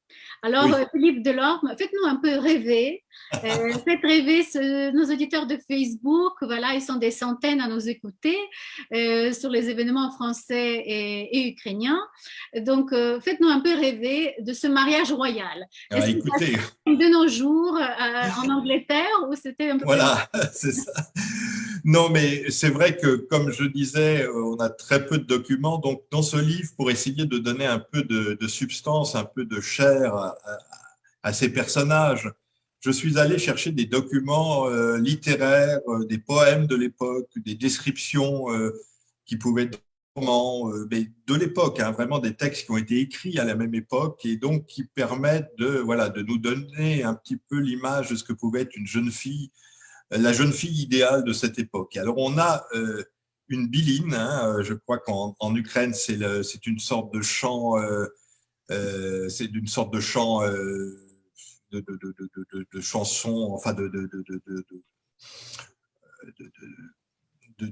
Alors, oui. Philippe Delorme, faites-nous un peu rêver. Faites rêver nos auditeurs de Facebook. Voilà, ils sont des centaines à nous écouter sur les événements français et ukrainiens. Donc, faites-nous un peu rêver de ce mariage royal. Ah, écoutez, de nos jours en Angleterre ou c'était un peu voilà, c'est ça. Non, mais c'est vrai que, comme je disais, on a très peu de documents. Donc, dans ce livre, pour essayer de donner un peu de substance, un peu de chair à ces personnages, je suis allé chercher des documents littéraires, des poèmes de l'époque, des descriptions qui pouvaient être de l'époque, hein, vraiment des textes qui ont été écrits à la même époque et donc qui permettent de nous donner un petit peu l'image de ce que pouvait être une jeune fille, la jeune fille idéale de cette époque. Alors, on a une biline, hein, je crois qu'en Ukraine, c'est une sorte de chant, c'est d'une sorte de chant de chanson, enfin de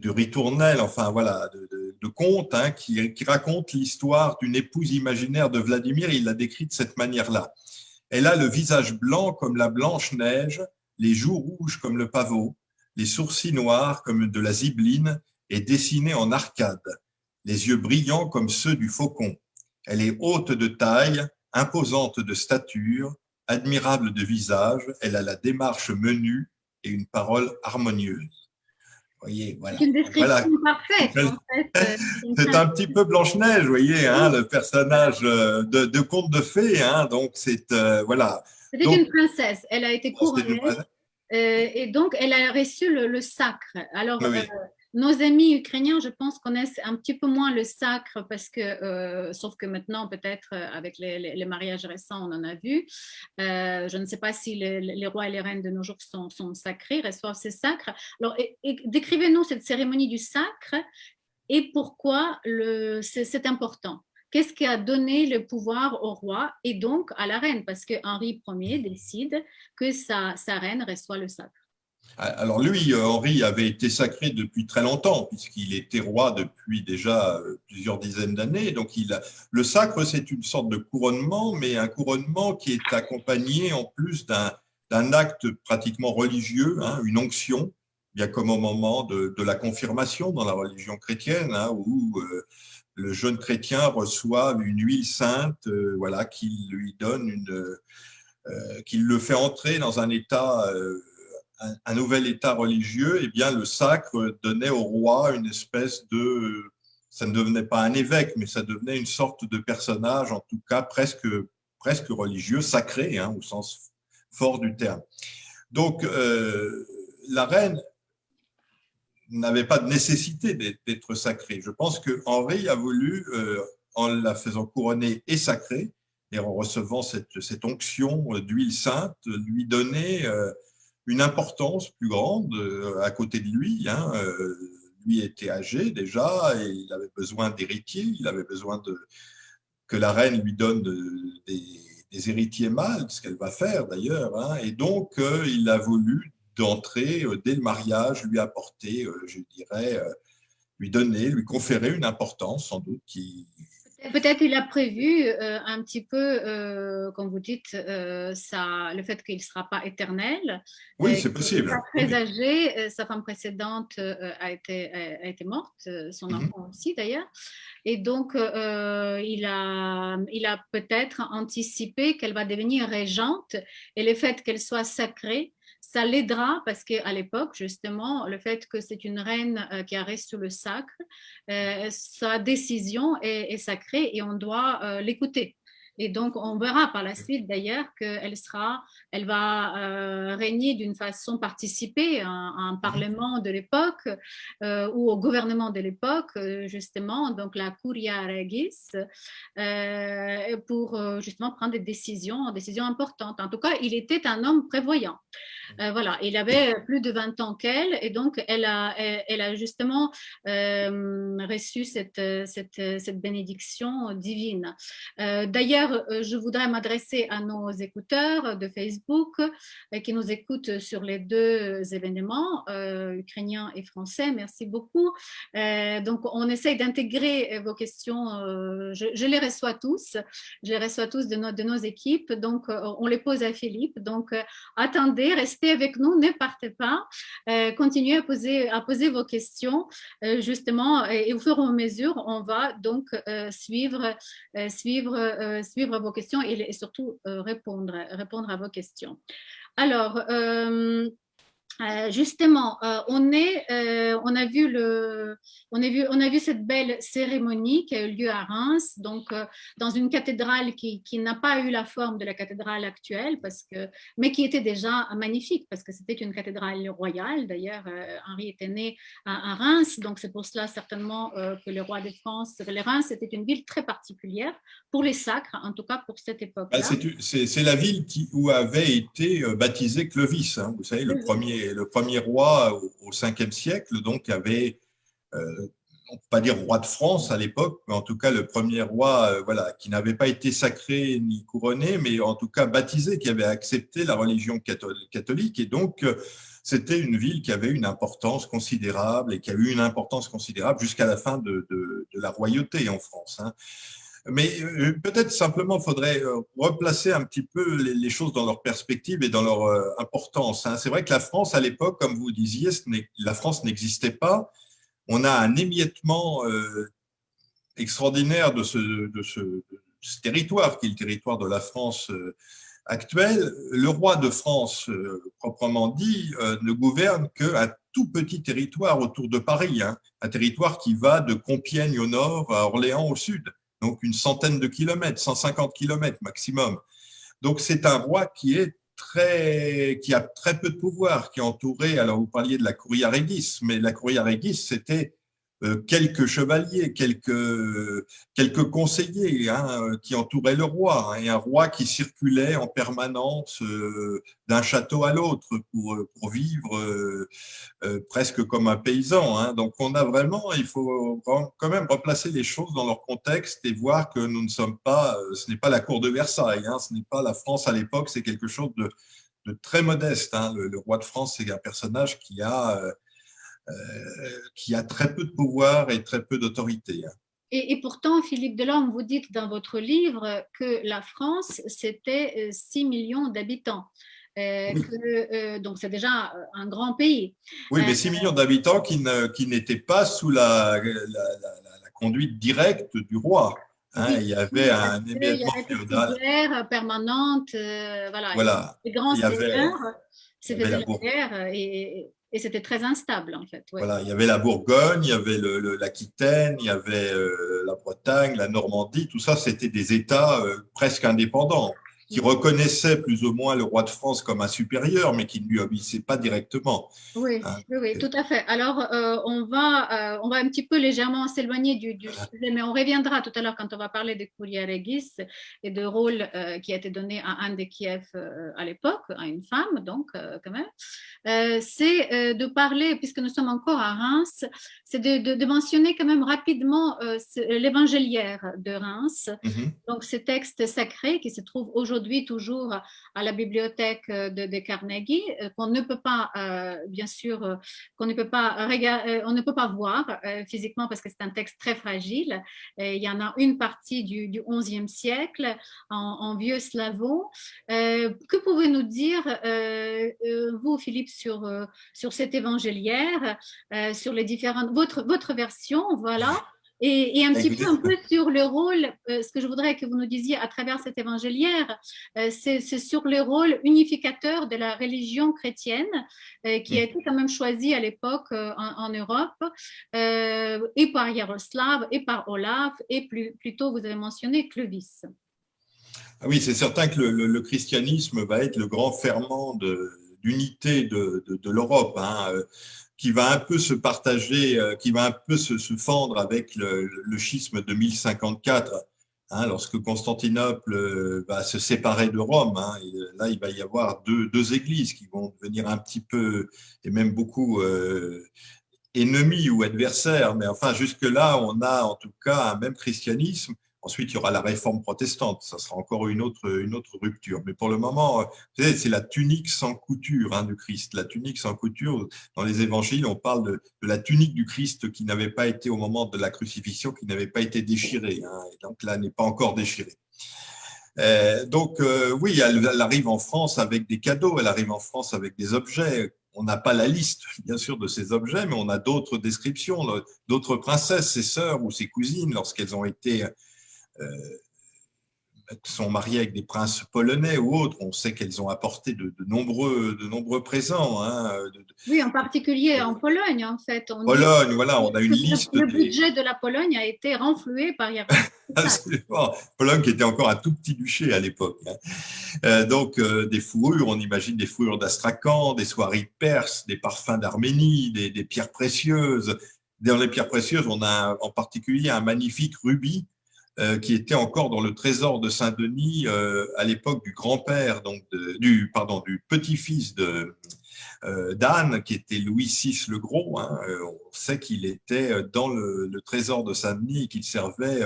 ritournelle, enfin voilà, de conte, hein, qui raconte l'histoire d'une épouse imaginaire de Vladimir. Il l'a décrit de cette manière-là. Elle a le visage blanc comme la blanche neige, les joues rouges comme le pavot, les sourcils noirs comme de la zibeline et dessinés en arcade, les yeux brillants comme ceux du faucon. Elle est haute de taille, imposante de stature, admirable de visage, elle a la démarche menue et une parole harmonieuse. Vous voyez, voilà. C'est une description Voilà. parfaite, en fait. C'est un petit peu Blanche-Neige, vous voyez, hein, le personnage de conte de fées. Hein, donc, c'est voilà. C'était Donc, une princesse. Elle a été couronnée et donc elle a reçu le sacre. Alors, oui. nos amis ukrainiens, je pense, connaissent un petit peu moins le sacre parce que, sauf que maintenant, peut-être avec les mariages récents, on en a vu. Je ne sais pas si les rois et les reines de nos jours sont sacrés, reçoivent ces sacres. Alors, décrivez-nous cette cérémonie du sacre et pourquoi c'est important. Qu'est-ce qui a donné le pouvoir au roi et donc à la reine? Parce que Henri Ier décide que sa reine reçoit le sacre. Alors lui, Henri avait été sacré depuis très longtemps, puisqu'il était roi depuis déjà plusieurs dizaines d'années. Donc le sacre, c'est une sorte de couronnement, mais un couronnement qui est accompagné en plus d'un acte pratiquement religieux, hein, une onction, bien comme au moment de la confirmation dans la religion chrétienne, hein, où le jeune chrétien reçoit une huile sainte, voilà, qui lui donne qui le fait entrer dans un état un nouvel état religieux. Et bien le sacre donnait au roi une espèce de, ça ne devenait pas un évêque, mais ça devenait une sorte de personnage, en tout cas presque religieux, sacré, hein, au sens fort du terme. Donc la reine n'avait pas de nécessité d'être sacrée. Je pense que Henri a voulu, en la faisant couronner et sacrée, et en recevant cette onction d'huile sainte, lui donner une importance plus grande à côté de lui. Hein. Lui était âgé déjà et il avait besoin d'héritiers, il avait besoin que la reine lui donne des héritiers mâles, ce qu'elle va faire d'ailleurs. Hein. Et donc, il a voulu d'entrer dès le mariage, lui apporter, je dirais, lui conférer une importance sans doute qui… Peut-être il a prévu un petit peu, comme vous dites, le fait qu'il ne sera pas éternel. Oui, c'est possible. Il est très âgé, sa femme précédente a été morte, son enfant aussi d'ailleurs. Et donc, il a peut-être anticipé qu'elle va devenir régente et le fait qu'elle soit sacrée, ça l'aidera parce qu'à l'époque, justement, le fait que c'est une reine qui a reçu le sacre, sa décision est sacrée et on doit l'écouter. Et donc, on verra par la suite d'ailleurs elle va régner d'une façon participée à un parlement de l'époque ou au gouvernement de l'époque, justement, donc la Curia Regis, pour justement prendre des décisions importantes. En tout cas, il était un homme prévoyant. Voilà, il avait plus de 20 ans qu'elle et donc elle a justement reçu cette bénédiction divine. D'ailleurs, je voudrais m'adresser à nos écouteurs de Facebook qui nous écoutent sur les deux événements, ukrainiens et français. Merci beaucoup. Donc, on essaye d'intégrer vos questions. Je les reçois tous. Je les reçois tous de nos équipes. Donc, on les pose à Philippe. Donc, attendez, restez avec nous, ne partez pas. Continuez à poser vos questions, justement, et au fur et à mesure, on va donc suivre vos questions et surtout répondre à vos questions. Alors, justement, on a vu cette belle cérémonie qui a eu lieu à Reims, donc dans une cathédrale qui n'a pas eu la forme de la cathédrale actuelle, mais qui était déjà magnifique parce que c'était une cathédrale royale. D'ailleurs, Henri était né à Reims, donc c'est pour cela certainement que le roi de France, Reims, c'était une ville très particulière pour les sacres, en tout cas pour cette époque-là. C'est la ville où avait été baptisé Clovis, hein, vous savez, le premier roi au 5e siècle, donc avait, on ne peut pas dire roi de France à l'époque, mais en tout cas le premier roi voilà, qui n'avait pas été sacré ni couronné, mais en tout cas baptisé, qui avait accepté la religion catholique. Et donc, c'était une ville qui avait une importance considérable et qui a eu une importance considérable jusqu'à la fin de la royauté en France. Hein. Mais peut-être simplement faudrait replacer un petit peu les choses dans leur perspective et dans leur importance. Hein. C'est vrai que la France, à l'époque, comme vous disiez, la France n'existait pas. On a un émiettement extraordinaire de ce territoire, qui est le territoire de la France actuelle, le roi de France, proprement dit, ne gouverne qu'un tout petit territoire autour de Paris, hein, un territoire qui va de Compiègne au nord à Orléans au sud, donc une centaine de kilomètres, 150 kilomètres maximum. Donc c'est un roi qui a très peu de pouvoir, qui est entouré, alors vous parliez de la Curia Regis, mais la Curia Regis, c'était quelques chevaliers, quelques conseillers hein, qui entouraient le roi, hein, et un roi qui circulait en permanence d'un château à l'autre pour vivre presque comme un paysan. Hein. Donc on a vraiment, il faut quand même replacer les choses dans leur contexte et voir que nous ne sommes pas, ce n'est pas la cour de Versailles, hein, ce n'est pas la France à l'époque, c'est quelque chose de très modeste. Hein. Le roi de France, c'est un personnage qui a très peu de pouvoir et très peu d'autorité. Et pourtant, Philippe Delorme, vous dites dans votre livre que la France, c'était 6 millions d'habitants. Oui. Donc, c'est déjà un grand pays. Oui, mais 6 millions d'habitants qui n'étaient pas sous la conduite directe du roi. Hein, Oui, il y avait un émiettement féodal. Des guerres permanentes, voilà. Les grands seigneurs se faisaient la Bourgogne. guerre et c'était très instable en fait. Ouais. Voilà, il y avait la Bourgogne, il y avait l'Aquitaine, il y avait la Bretagne, la Normandie, tout ça, c'était des États presque indépendants qui reconnaissaient plus ou moins le roi de France comme un supérieur, mais qui ne lui obéissaient pas directement. Oui, Hein. oui, tout à fait. Alors, on va un petit peu légèrement s'éloigner du sujet, mais on reviendra tout à l'heure quand on va parler de Curia Regis et de rôle qui a été donné à Anne de Kiev à l'époque, à une femme, donc, quand même. C'est de parler, puisque nous sommes encore à Reims, c'est de mentionner quand même rapidement l'évangéliaire de Reims. Mm-hmm. Donc, ces textes sacrés qui se trouvent aujourd'hui toujours à la bibliothèque de Carnegie, qu'on ne peut pas, bien sûr, qu'on ne peut pas on ne peut pas voir physiquement parce que c'est un texte très fragile. Il y en a une partie du XIe siècle en vieux slavon. Que pouvez-vous nous dire, vous, Philippe, sur cet évangéliaire, sur les différentes, votre version, voilà. Et un petit peu sur le rôle, ce que je voudrais que vous nous disiez à travers cet évangéliaire, c'est sur le rôle unificateur de la religion chrétienne qui a été quand même choisi à l'époque en Europe, et par Yaroslav, et par Olaf, et plus tôt, vous avez mentionné Clovis. Oui, c'est certain que le christianisme va être le grand ferment d'unité de l'Europe. Hein, qui va un peu se partager, qui va un peu se fendre avec le schisme de 1054, hein, lorsque Constantinople va se séparer de Rome. Hein, et là, il va y avoir deux églises qui vont devenir un petit peu, et même beaucoup, ennemis ou adversaires. Mais enfin, jusque-là, on a en tout cas un même christianisme. Ensuite, il y aura la réforme protestante. Ça sera encore une autre rupture. Mais pour le moment, c'est la tunique sans couture hein, du Christ. La tunique sans couture, dans les évangiles, on parle de la tunique du Christ qui n'avait pas été, au moment de la crucifixion, qui n'avait pas été déchirée. Hein, et donc là, n'est pas encore déchirée. Oui, elle arrive en France avec des cadeaux, elle arrive en France avec des objets. On n'a pas la liste, bien sûr, de ces objets, mais on a d'autres descriptions, d'autres princesses, ses sœurs ou ses cousines, lorsqu'elles ont été sont mariées avec des princes polonais ou autres, on sait qu'elles ont apporté de nombreux présents. Hein, oui, en particulier en Pologne, en fait. Pologne, voilà, on a une liste. Le budget de la Pologne a été renfloué par Yaroslav. Absolument. Pologne qui était encore un tout petit duché à l'époque. Hein. Des fourrures, on imagine des fourrures d'Astrakhan, des soieries perses, des parfums d'Arménie, des pierres précieuses. Dans les pierres précieuses, on a en particulier un magnifique rubis qui était encore dans le trésor de Saint-Denis à l'époque du grand-père, donc du petit-fils d'Anne, qui était Louis VI le Gros. Hein. On sait qu'il était dans le trésor de Saint-Denis et qu'il servait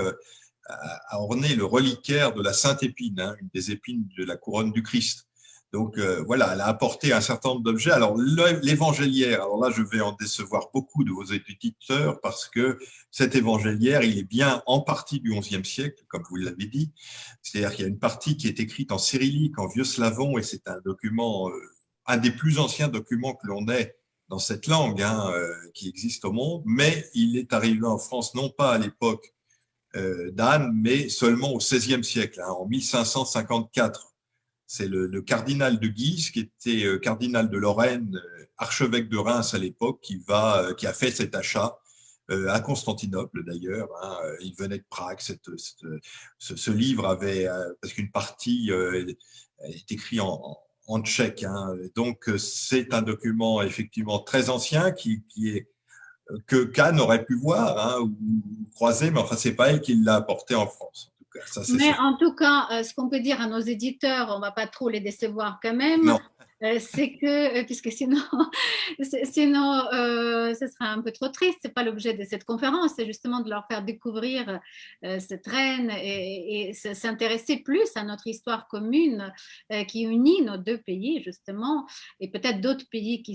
à orner le reliquaire de la Sainte Épine, hein, une des épines de la couronne du Christ. Donc voilà, elle a apporté un certain nombre d'objets. Alors l'évangéliaire, alors là je vais en décevoir beaucoup de vos éditeurs parce que cet évangéliaire, il est bien en partie du XIe siècle, comme vous l'avez dit. C'est-à-dire qu'il y a une partie qui est écrite en cyrillique, en vieux slavon, et c'est un document, un des plus anciens documents que l'on ait dans cette langue hein, qui existe au monde, mais il est arrivé en France non pas à l'époque d'Anne, mais seulement au XVIe siècle, hein, en 1554. C'est le cardinal de Guise, qui était cardinal de Lorraine, archevêque de Reims à l'époque, qui a fait cet achat à Constantinople d'ailleurs. Hein. Il venait de Prague. Ce livre avait, parce qu'une partie est écrite en tchèque. Hein. Donc, c'est un document effectivement très ancien que Cannes aurait pu voir, hein, ou croiser, mais enfin, c'est pas elle qui l'a apporté en France. En tout cas, ça, c'est Mais sûr. en tout cas, ce qu'on peut dire à nos éditeurs, on ne va pas trop les décevoir quand même, Non. c'est que, puisque sinon, ce sera un peu trop triste, ce n'est pas l'objet de cette conférence, c'est justement de leur faire découvrir cette reine et s'intéresser plus à notre histoire commune qui unit nos deux pays, justement, et peut-être d'autres pays que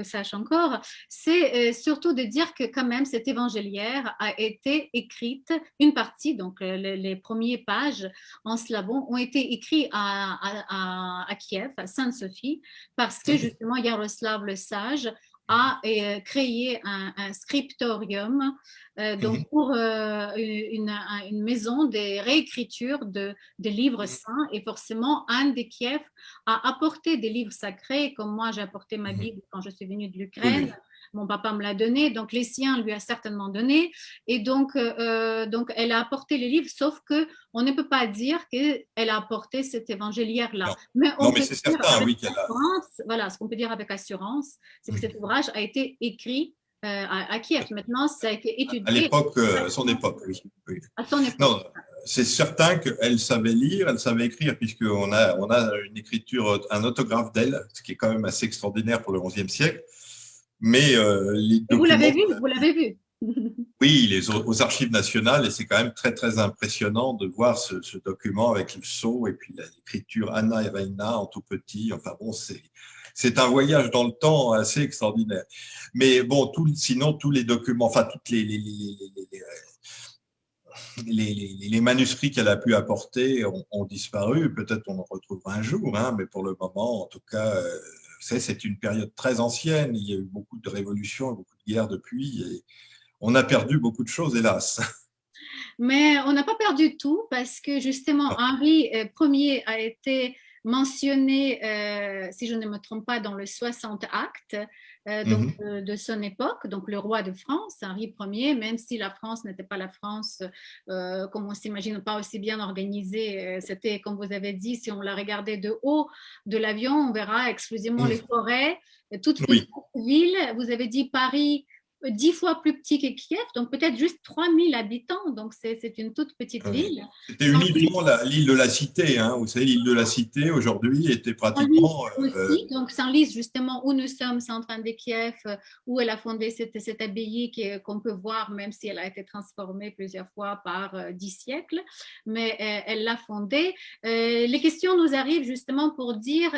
sachent encore. C'est surtout de dire que quand même cette évangéliaire a été écrite, une partie, donc les premières pages en slavon ont été écrites à Kiev, à Sainte-Sophie, parce que justement Yaroslav le Sage a créé un scriptorium donc pour une maison de réécriture de livres saints, et forcément Anne de Kiev a apporté des livres sacrés, comme moi j'ai apporté ma Bible quand je suis venue de l'Ukraine. Oui. Mon papa me l'a donné, donc les siens lui a certainement donné, et donc elle a apporté les livres, sauf que on ne peut pas dire qu'elle a apporté cet évangéliaire-là. Non, Mais on non, mais peut c'est dire certain, avec oui, qu'elle a. assurance, voilà, ce qu'on peut dire avec assurance, c'est que cet ouvrage a été écrit à Kiev. Maintenant, ça a été À étudié l'époque, à son époque, oui. Oui. à son époque. Non, c'est certain qu'elle savait lire, elle savait écrire, puisqu'on a une écriture, un autographe d'elle, ce qui est quand même assez extraordinaire pour le XIe siècle. Mais les Et vous documents, l'avez vu, vous l'avez vu. oui, aux archives nationales, et c'est quand même très, très impressionnant de voir ce document avec le sceau et puis l'écriture Anna et Reina en tout petit. Enfin bon, c'est un voyage dans le temps assez extraordinaire. Mais bon, sinon, tous les documents, enfin, toutes les manuscrits qu'elle a pu apporter ont disparu. Peut-être on en retrouvera un jour, hein, mais pour le moment, en tout cas, c'est une période très ancienne. Il y a eu beaucoup de révolutions, beaucoup de guerres depuis, et on a perdu beaucoup de choses, hélas. Mais on n'a pas perdu tout, parce que justement Henri Ier a été mentionné, si je ne me trompe pas, dans le 60 actes donc, de son époque, donc le roi de France, Henri Ier, même si la France n'était pas la France comme on s'imagine, pas aussi bien organisée. C'était, comme vous avez dit, si on la regardait de haut de l'avion, on verra exclusivement les forêts, toute petite Oui. ville. Vous avez dit Paris, 10 fois plus petit que Kiev, donc peut-être juste 3000 habitants, donc c'est une toute petite ville. C'était uniquement l'île de la Cité, hein. Vous savez, l'île de la Cité aujourd'hui était pratiquement… aussi, donc Senlis, justement, où nous sommes, c'est en train de Kiev, où elle a fondé cette abbaye qu'on peut voir, même si elle a été transformée plusieurs fois par 10 siècles, mais elle l'a fondée. Les questions nous arrivent justement pour dire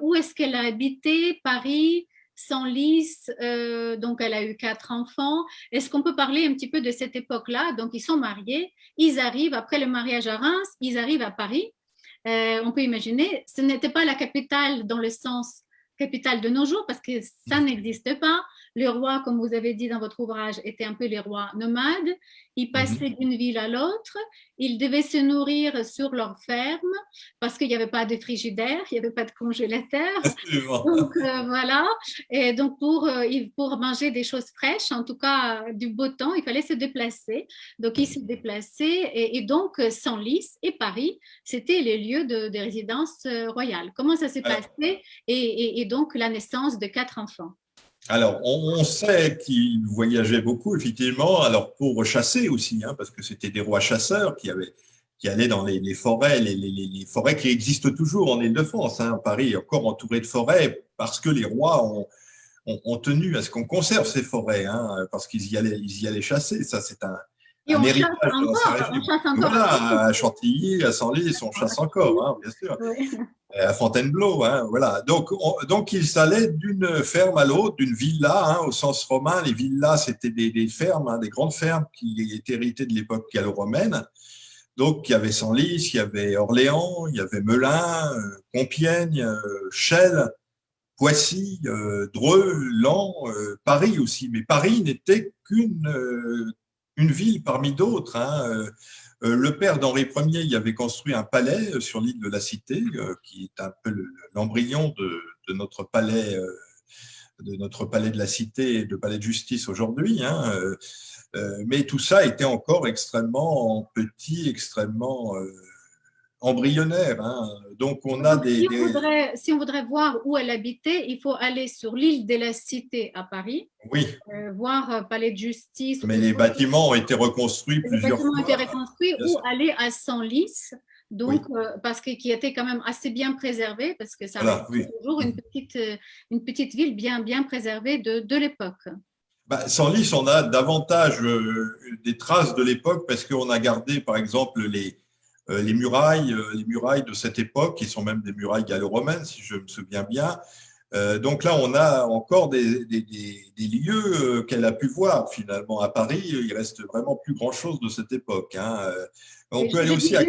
où est-ce qu'elle a habité, Paris, Senlis, donc elle a eu 4 enfants. Est-ce qu'on peut parler un petit peu de cette époque-là? Donc ils sont mariés, ils arrivent, après le mariage à Reims, ils arrivent à Paris. On peut imaginer, ce n'était pas la capitale dans le sens capitale de nos jours, parce que ça n'existe pas. Les rois, comme vous avez dit dans votre ouvrage, étaient un peu les rois nomades. Ils passaient d'une ville à l'autre. Ils devaient se nourrir sur leur ferme, parce qu'il n'y avait pas de frigidaire, il n'y avait pas de congélateur. Donc voilà. Et donc pour manger des choses fraîches, en tout cas du beau temps, il fallait se déplacer. Donc ils se déplaçaient, et donc Senlis et Paris, c'était les lieux de résidence royale. Comment ça s'est passé, et donc la naissance de 4 enfants? Alors, on sait qu'ils voyageaient beaucoup, effectivement, alors pour chasser aussi, hein, parce que c'était des rois chasseurs qui allaient dans les forêts, les forêts qui existent toujours en Île-de-France. Hein. Paris est encore entouré de forêts parce que les rois ont tenu à ce qu'on conserve ces forêts, hein, parce qu'ils y allaient chasser. Ça, c'est un héritage de l'ancien régime. On chasse encore. Voilà, à Chantilly, à Senlis, on chasse encore, hein, bien sûr. Oui. À Fontainebleau, hein, voilà. Donc ils allaient d'une ferme à l'autre, d'une villa, hein, au sens romain. Les villas, c'était des fermes, hein, des grandes fermes qui étaient héritées de l'époque gallo-romaine. Donc il y avait Senlis, il y avait Orléans, il y avait Melun, Compiègne, Chelles, Poissy, Dreux, Laon, Paris aussi. Mais Paris n'était qu'une une ville parmi d'autres. Hein. Le père d'Henri Ier y avait construit un palais sur l'île de la Cité, qui est un peu l'embryon de notre palais, de la Cité et de palais de justice aujourd'hui. Hein. Mais tout ça était encore extrêmement petit, extrêmement embryonnaire. Hein. Donc, on a Donc, si on voudrait voir où elle habitait, il faut aller sur l'île de la Cité à Paris, Oui, voir palais de justice. mais les bâtiments ont été reconstruits Les plusieurs bâtiments ont été fois. reconstruits Bien ou sûr. aller à Senlis, Oui, donc parce que qui était quand même assez bien préservé, parce que ça reste voilà, oui. toujours une petite ville bien préservée de l'époque. Bah, Senlis, on a davantage des traces de l'époque parce qu'on a gardé, par exemple, les murailles de cette époque, qui sont même des murailles gallo-romaines, si je me souviens bien. Donc là, on a encore des lieux qu'elle a pu voir finalement à Paris. Il reste vraiment plus grand-chose de cette époque. Hein. On Et peut aller aussi à…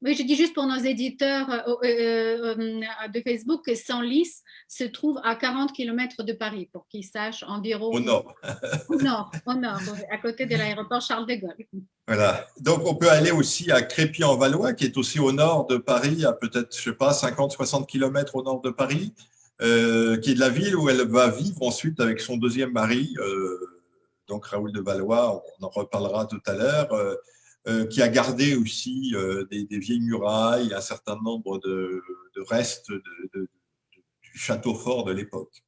oui, je dis juste pour nos éditeurs de Facebook que Senlis se trouve à 40 km de Paris, pour qu'ils sachent au environ nord. au nord, à côté de l'aéroport Charles de Gaulle. Voilà. Donc, on peut aller aussi à Crépy-en-Valois, qui est aussi au nord de Paris, à peut-être, je sais pas, 50-60 kilomètres au nord de Paris, qui est de la ville où elle va vivre ensuite avec son deuxième mari, donc Raoul de Valois, on en reparlera tout à l'heure, qui a gardé aussi des vieilles murailles, un certain nombre de restes du château fort de l'époque.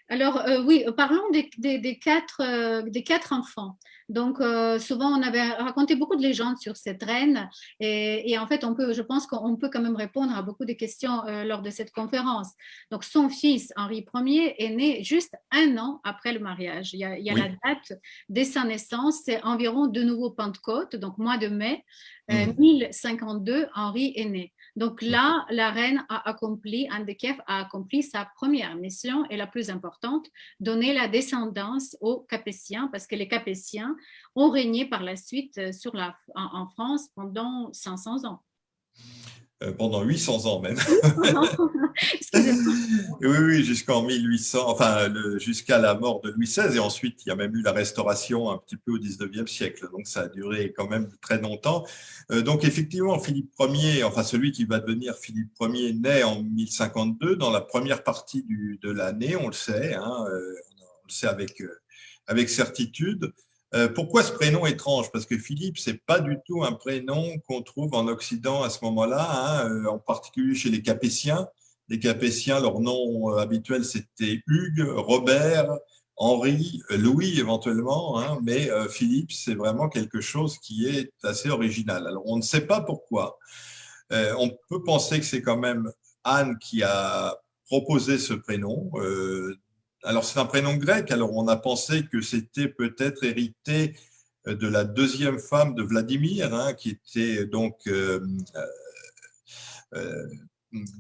Alors oui, parlons des quatre enfants. Donc souvent on avait raconté beaucoup de légendes sur cette reine et en fait je pense qu'on peut quand même répondre à beaucoup de questions lors de cette conférence. Donc son fils Henri Ier est né juste un an après le mariage. Il y a Oui. la date de sa naissance, c'est environ de nouveau Pentecôte, donc mois de mai 1052, Henri est né. Donc là, la reine Anne de Kiev a accompli sa première mission et la plus importante, donner la descendance aux Capétiens, parce que les Capétiens ont régné par la suite en France pendant 500 ans. Pendant 800 ans même. Excusez-moi. Oui, jusqu'en 1800, enfin jusqu'à la mort de Louis XVI, et ensuite il y a même eu la restauration un petit peu au 19e siècle, donc ça a duré quand même très longtemps. Donc effectivement, Philippe Ier, enfin celui qui va devenir Philippe Ier, naît en 1052, dans la première partie de l'année, on le sait, hein, on le sait avec certitude. Pourquoi ce prénom étrange? Parce que Philippe, c'est pas du tout un prénom qu'on trouve en Occident à ce moment-là, hein, en particulier chez les Capétiens. Les Capétiens, leur nom habituel, c'était Hugues, Robert, Henri, Louis éventuellement, hein, mais Philippe, c'est vraiment quelque chose qui est assez original. Alors, on ne sait pas pourquoi. On peut penser que c'est quand même Anne qui a proposé ce prénom. Alors, c'est un prénom grec, alors on a pensé que c'était peut-être hérité de la deuxième femme de Vladimir, hein, qui était donc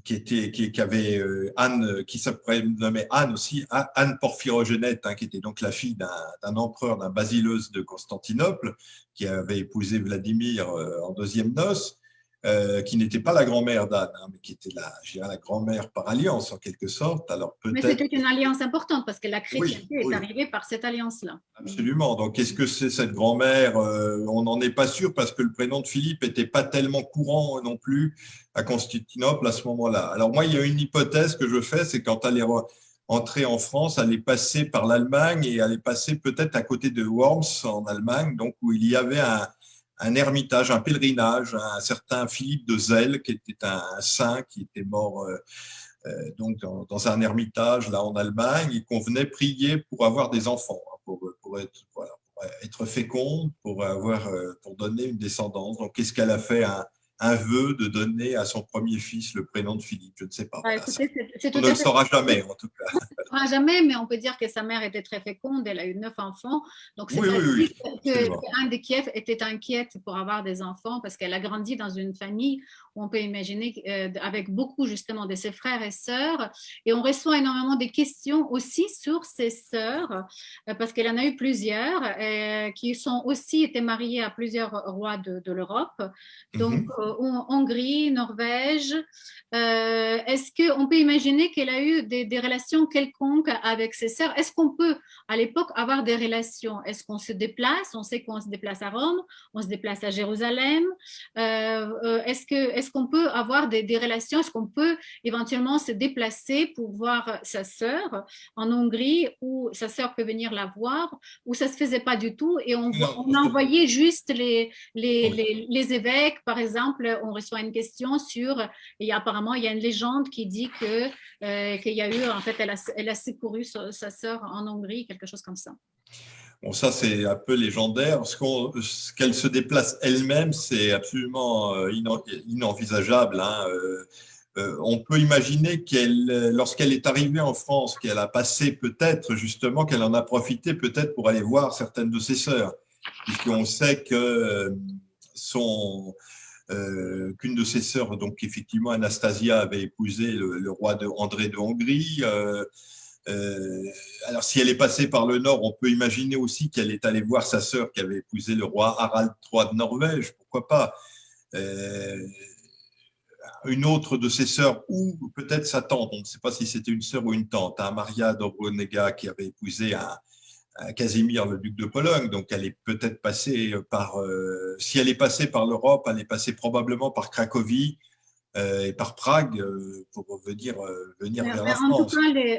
qui avait Anne, qui s'appelait nommée Anne aussi, Anne Porphyrogénète, hein, qui était donc la fille d'un empereur, d'un basileus de Constantinople, qui avait épousé Vladimir en deuxième noces, qui n'était pas la grand-mère d'Anne, hein, mais qui était la grand-mère par alliance en quelque sorte. Alors Mais peut-être. c'était une alliance importante parce que la chrétienté Oui. est arrivée par cette alliance-là. Absolument. Donc, est-ce que c'est cette grand-mère? On n'en est pas sûr parce que le prénom de Philippe n'était pas tellement courant non plus à Constantinople à ce moment-là. Alors, moi, il y a une hypothèse que je fais, c'est quand elle est entrée en France, elle est passée par l'Allemagne et elle est passée peut-être à côté de Worms en Allemagne, donc où il y avait un ermitage, un pèlerinage, un certain Philippe de Zell, qui était un saint qui était mort donc dans un ermitage là en Allemagne, et qu'on venait prier pour avoir des enfants, hein, pour être féconde, pour donner une descendance. Donc, qu'est-ce qu'elle a fait un vœu de donner à son premier fils le prénom de Philippe? Je ne sais pas. Voilà, Écoutez, c'est on ne le saura jamais, en tout cas. Jamais, mais on peut dire que sa mère était très féconde, elle a eu 9 enfants. Donc, c'est Oui, que Anne de Kiev était inquiète pour avoir des enfants parce qu'elle a grandi dans une famille où on peut imaginer avec beaucoup justement de ses frères et sœurs. Et on reçoit énormément de questions aussi sur ses sœurs parce qu'elle en a eu plusieurs qui sont aussi été mariées à plusieurs rois de l'Europe. Donc, Hongrie, Norvège. Est-ce qu'on peut imaginer qu'elle a eu des relations quelconques quelconque avec ses sœurs? Est-ce qu'on peut, à l'époque, avoir des relations? Est-ce qu'on se déplace? On sait qu'on se déplace à Rome, on se déplace à Jérusalem. Est-ce qu'on peut avoir des relations? Est-ce qu'on peut éventuellement se déplacer pour voir sa sœur en Hongrie, ou sa sœur peut venir la voir, ou ça se faisait pas du tout et on envoyait juste les évêques, par exemple, on reçoit une question sur, et apparemment il y a une légende qui dit qu'il y a eu, en fait, elle a secouru sa sœur en Hongrie, quelque chose comme ça. Bon, ça, c'est un peu légendaire. Qu'elle se déplace elle-même, c'est absolument inenvisageable, hein. On peut imaginer lorsqu'elle est arrivée en France, qu'elle a passé peut-être, justement, qu'elle en a profité peut-être pour aller voir certaines de ses sœurs, puisqu'on sait que qu'une de ses sœurs, donc effectivement Anastasia, avait épousé le roi André de Hongrie. Alors, si elle est passée par le nord, on peut imaginer aussi qu'elle est allée voir sa sœur qui avait épousé le roi Harald III de Norvège, pourquoi pas. Une autre de ses sœurs, ou peut-être sa tante, on ne sait pas si c'était une sœur ou une tante, hein, Maria Dobronnega, qui avait épousé un Casimir, le duc de Pologne. Donc, elle est peut-être passée si elle est passée par l'Europe, elle est passée probablement par Cracovie et par Prague pour venir vers la France.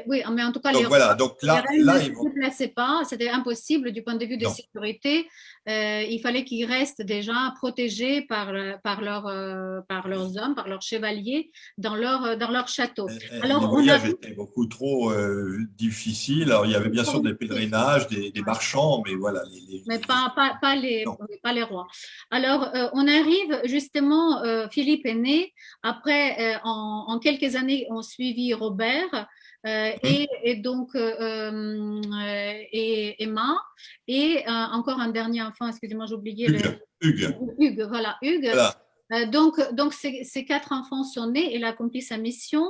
Oui, mais en tout cas, donc voilà, donc là, les reines ne se déplaçaient pas, c'était impossible du point de vue de sécurité. Il fallait qu'ils restent déjà protégés par leurs hommes, par leurs chevaliers dans leur château. Alors, les voyages étaient beaucoup trop difficiles. Alors, il y avait bien sûr des pèlerinages, des marchands, mais voilà. Mais pas les rois. Alors, on arrive justement, Philippe est né. Après, en quelques années, on suivit Robert et donc et Emma et encore un dernier enfant, excusez-moi, j'ai oublié. Hugues, voilà, Hugues. Voilà. Donc ces 4 enfants sont nés, elle a accompli sa mission.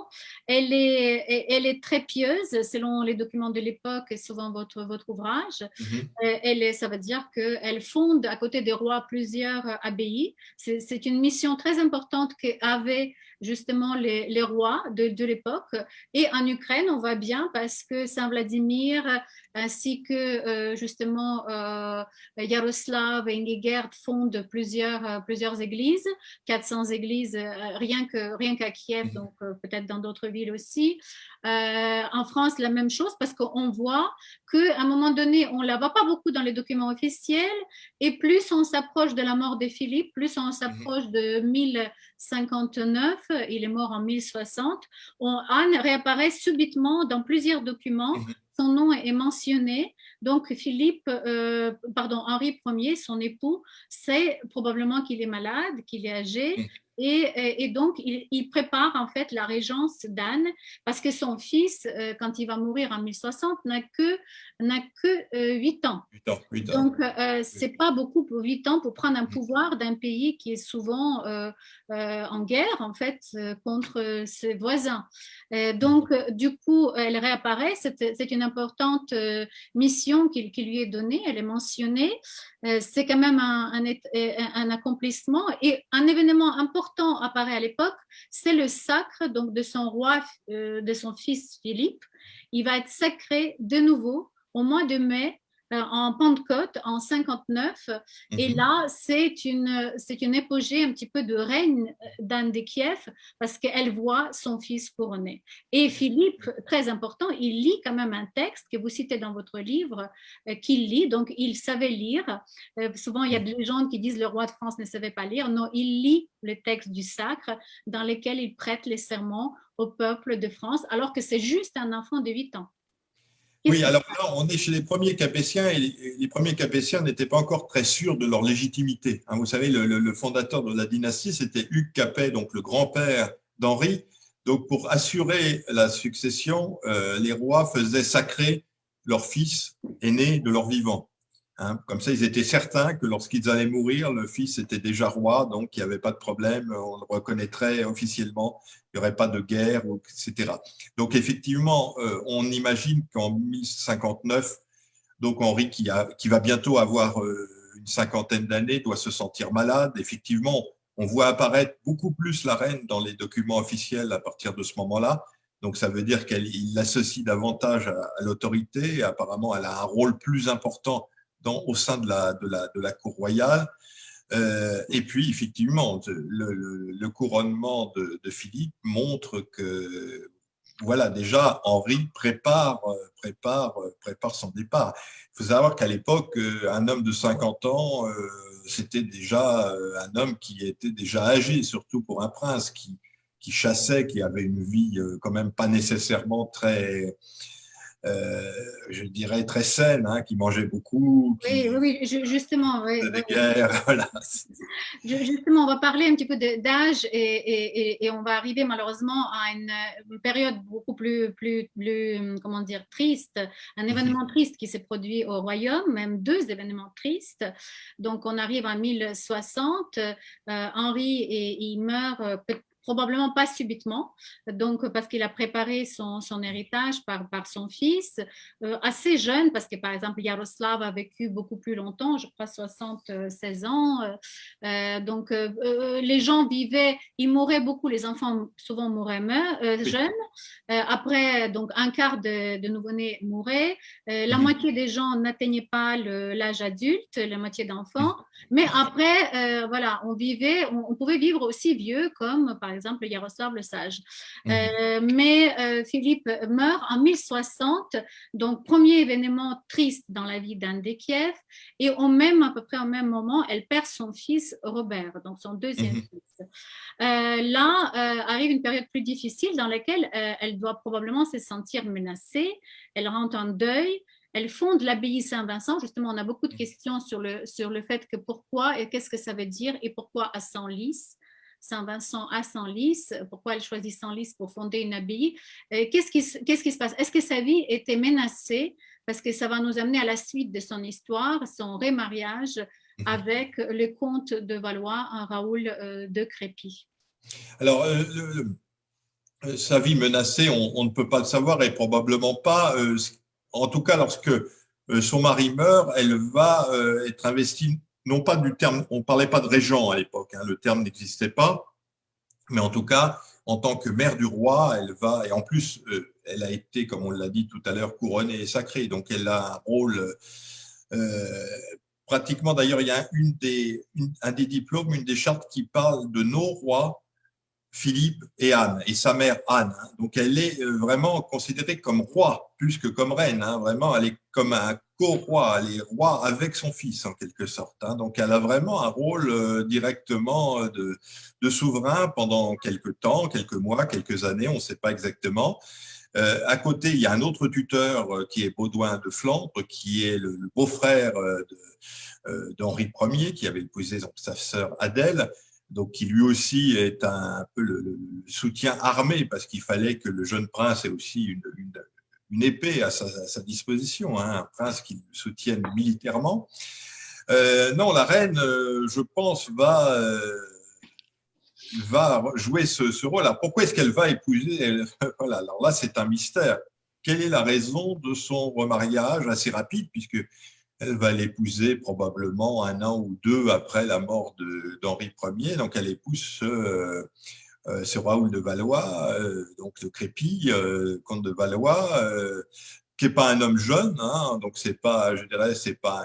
Elle est très pieuse, selon les documents de l'époque et souvent votre ouvrage. Ça veut dire qu'elle fonde à côté des rois plusieurs abbayes. C'est une mission très importante qu'avaient justement les rois de l'époque. Et en Ukraine, on voit bien parce que Saint Vladimir ainsi que justement Yaroslav et Ingigerd fondent plusieurs églises, 400 églises rien qu'à Kiev, donc peut-être dans d'autres villes aussi. En France, la même chose, parce qu'on voit qu'à un moment donné, on ne la voit pas beaucoup dans les documents officiels, et plus on s'approche de la mort de Philippe, plus on s'approche de 1059, il est mort en 1060, Anne réapparaît subitement dans plusieurs documents. Son nom est mentionné. Donc, Henri Ier, son époux, sait probablement qu'il est malade, qu'il est âgé. Et donc, il prépare en fait la régence d'Anne parce que son fils, quand il va mourir en 1060, n'a que 8 ans. 8 ans. Donc, c'est pas beaucoup pour 8 ans pour prendre un pouvoir d'un pays qui est souvent en guerre, en fait, contre ses voisins. Donc, du coup, elle réapparaît. C'est une importante mission qui lui est donnée. Elle est mentionnée. C'est quand même un accomplissement. Et un événement important apparaît à l'époque, c'est le sacre donc, de son roi, de son fils Philippe. Il va être sacré de nouveau au mois de mai, en Pentecôte, en 59. Et là, c'est une épogée un petit peu de reine d'Anne de Kiev parce qu'elle voit son fils couronné. Et Philippe, très important, il lit quand même un texte que vous citez dans votre livre, qu'il lit, donc il savait lire. Souvent, il y a des légendes qui disent le roi de France ne savait pas lire. Non, il lit le texte du sacre dans lequel il prête les sermons au peuple de France, alors que c'est juste un enfant de 8 ans. Oui, alors là, on est chez les premiers Capétiens et les premiers Capétiens n'étaient pas encore très sûrs de leur légitimité. Vous savez, le fondateur de la dynastie, c'était Hugues Capet, donc le grand-père d'Henri. Donc, pour assurer la succession, les rois faisaient sacrer leur fils aîné de leur vivant. Comme ça, ils étaient certains que lorsqu'ils allaient mourir, le fils était déjà roi, donc il n'y avait pas de problème, on le reconnaîtrait officiellement, il n'y aurait pas de guerre, etc. Donc effectivement, on imagine qu'en 1059, donc Henri, qui va bientôt avoir une cinquantaine d'années, doit se sentir malade. Effectivement, on voit apparaître beaucoup plus la reine dans les documents officiels à partir de ce moment-là, Donc, ça veut dire qu'il l'associe davantage à l'autorité. Apparemment, elle a un rôle plus important au sein de la cour royale. Et puis, effectivement, le couronnement de Philippe montre que, voilà, déjà, Henri prépare son départ. Il faut savoir qu'à l'époque, un homme de 50 ans, c'était déjà un homme qui était déjà âgé, surtout pour un prince qui chassait, qui avait une vie quand même pas nécessairement très, je dirais, très saine, hein, qui mangeait beaucoup, Oui, oui, oui, justement, oui, faisait oui, des guerres, voilà. Justement, on va parler un petit peu d'âge et on va arriver malheureusement à une période beaucoup plus, comment dire, triste, un événement triste qui s'est produit au royaume, même deux événements tristes. Donc, on arrive en 1060, Henri il meurt probablement pas subitement, donc parce qu'il a préparé son héritage par son fils, assez jeune, parce que par exemple Yaroslav a vécu beaucoup plus longtemps, je crois 76 ans, donc les gens vivaient, ils mouraient beaucoup, les enfants souvent mouraient jeunes, après donc un quart de nouveau-nés mouraient, la moitié des gens n'atteignaient pas l'âge adulte, la moitié d'enfants, mais après voilà, on pouvait vivre aussi vieux comme par exemple Yaroslav le Sage. Mais Philippe meurt en 1060, donc premier événement triste dans la vie d'Anne de Kiev, et à peu près au même moment, elle perd son fils Robert, donc son deuxième fils. Là arrive une période plus difficile dans laquelle elle doit probablement se sentir menacée, elle rentre en deuil. Elle fonde l'abbaye Saint-Vincent. Justement, on a beaucoup de questions sur le fait que pourquoi et qu'est-ce que ça veut dire et pourquoi à Senlis. Saint-Vincent à Senlis, pourquoi elle choisit Senlis pour fonder une abbaye. Qu'est-ce qui se passe? Est-ce que sa vie était menacée? Parce que ça va nous amener à la suite de son histoire, son remariage avec le comte de Valois, un Raoul de Crépy. Alors, sa vie menacée, on ne peut pas le savoir et probablement pas. En tout cas, lorsque son mari meurt, elle va être investie, non pas du terme, on ne parlait pas de régent à l'époque, hein, le terme n'existait pas, mais en tout cas, en tant que mère du roi, elle va, et en plus, elle a été, comme on l'a dit tout à l'heure, couronnée et sacrée, donc elle a un rôle pratiquement, d'ailleurs, il y a un des diplômes, une des chartes qui parle de nos rois, Philippe et Anne, et sa mère Anne. Donc elle est vraiment considérée comme roi, plus que comme reine. Hein. Vraiment, elle est comme un co-roi, elle est roi avec son fils en quelque sorte. Hein. Donc elle a vraiment un rôle directement de souverain pendant quelques temps, quelques mois, quelques années, on ne sait pas exactement. À côté, il y a un autre tuteur qui est Baudouin de Flandre, qui est le beau-frère d'Henri Ier, qui avait épousé sa sœur Adèle, donc qui lui aussi est un peu le soutien armé, parce qu'il fallait que le jeune prince ait aussi une épée à sa disposition, hein, un prince qui le soutienne militairement. Non, la reine, je pense, va jouer ce rôle. Alors, pourquoi est-ce qu'elle va épouser voilà, alors là, c'est un mystère. Quelle est la raison de son remariage assez rapide, puisque elle va l'épouser probablement un an ou deux après la mort d'Henri Ier. Donc, elle épouse ce Raoul de Valois, donc le Crépy, comte de Valois, qui n'est pas un homme jeune. Hein, donc, c'est pas, je dirais, c'est pas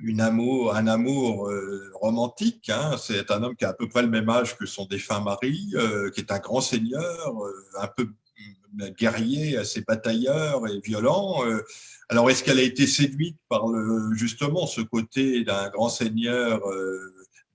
un amour romantique. Hein, c'est un homme qui a à peu près le même âge que son défunt mari, qui est un grand seigneur, un peu guerrier, assez batailleur et violent. Alors, est-ce qu'elle a été séduite par justement ce côté d'un grand seigneur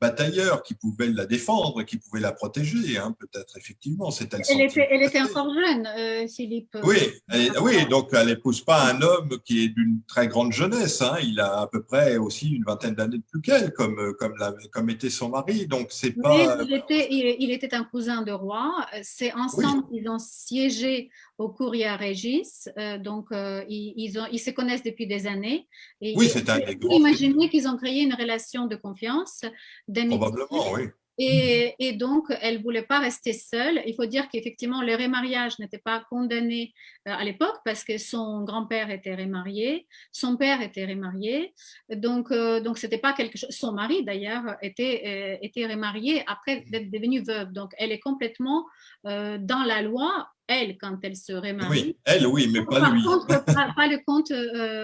batailleur qui pouvait la défendre, qui pouvait la protéger, hein, peut-être effectivement, c'est elle était encore jeune, Philippe. Oui, donc elle n'épouse pas un homme qui est d'une très grande jeunesse. Hein, il a à peu près aussi une vingtaine d'années de plus qu'elle, comme était son mari. Donc c'est pas. Il était un cousin de roi. C'est ensemble qu'ils ont siégé au Curia Regis. Donc ils se connaissent depuis des années. Et oui, c'est un des grands. Imaginez qu'ils ont créé une relation de confiance, d'amitié. Probablement, oui. Et donc, elle ne voulait pas rester seule. Il faut dire qu'effectivement, le remariage n'était pas condamné à l'époque parce que son grand-père était remarié, son père était remarié. Donc c'était pas quelque chose. Son mari, d'ailleurs, était remarié après d'être devenue veuve. Donc, elle est complètement dans la loi, elle, quand elle se remarie. Oui, elle, oui, mais pas Par lui. contre, pas le comte,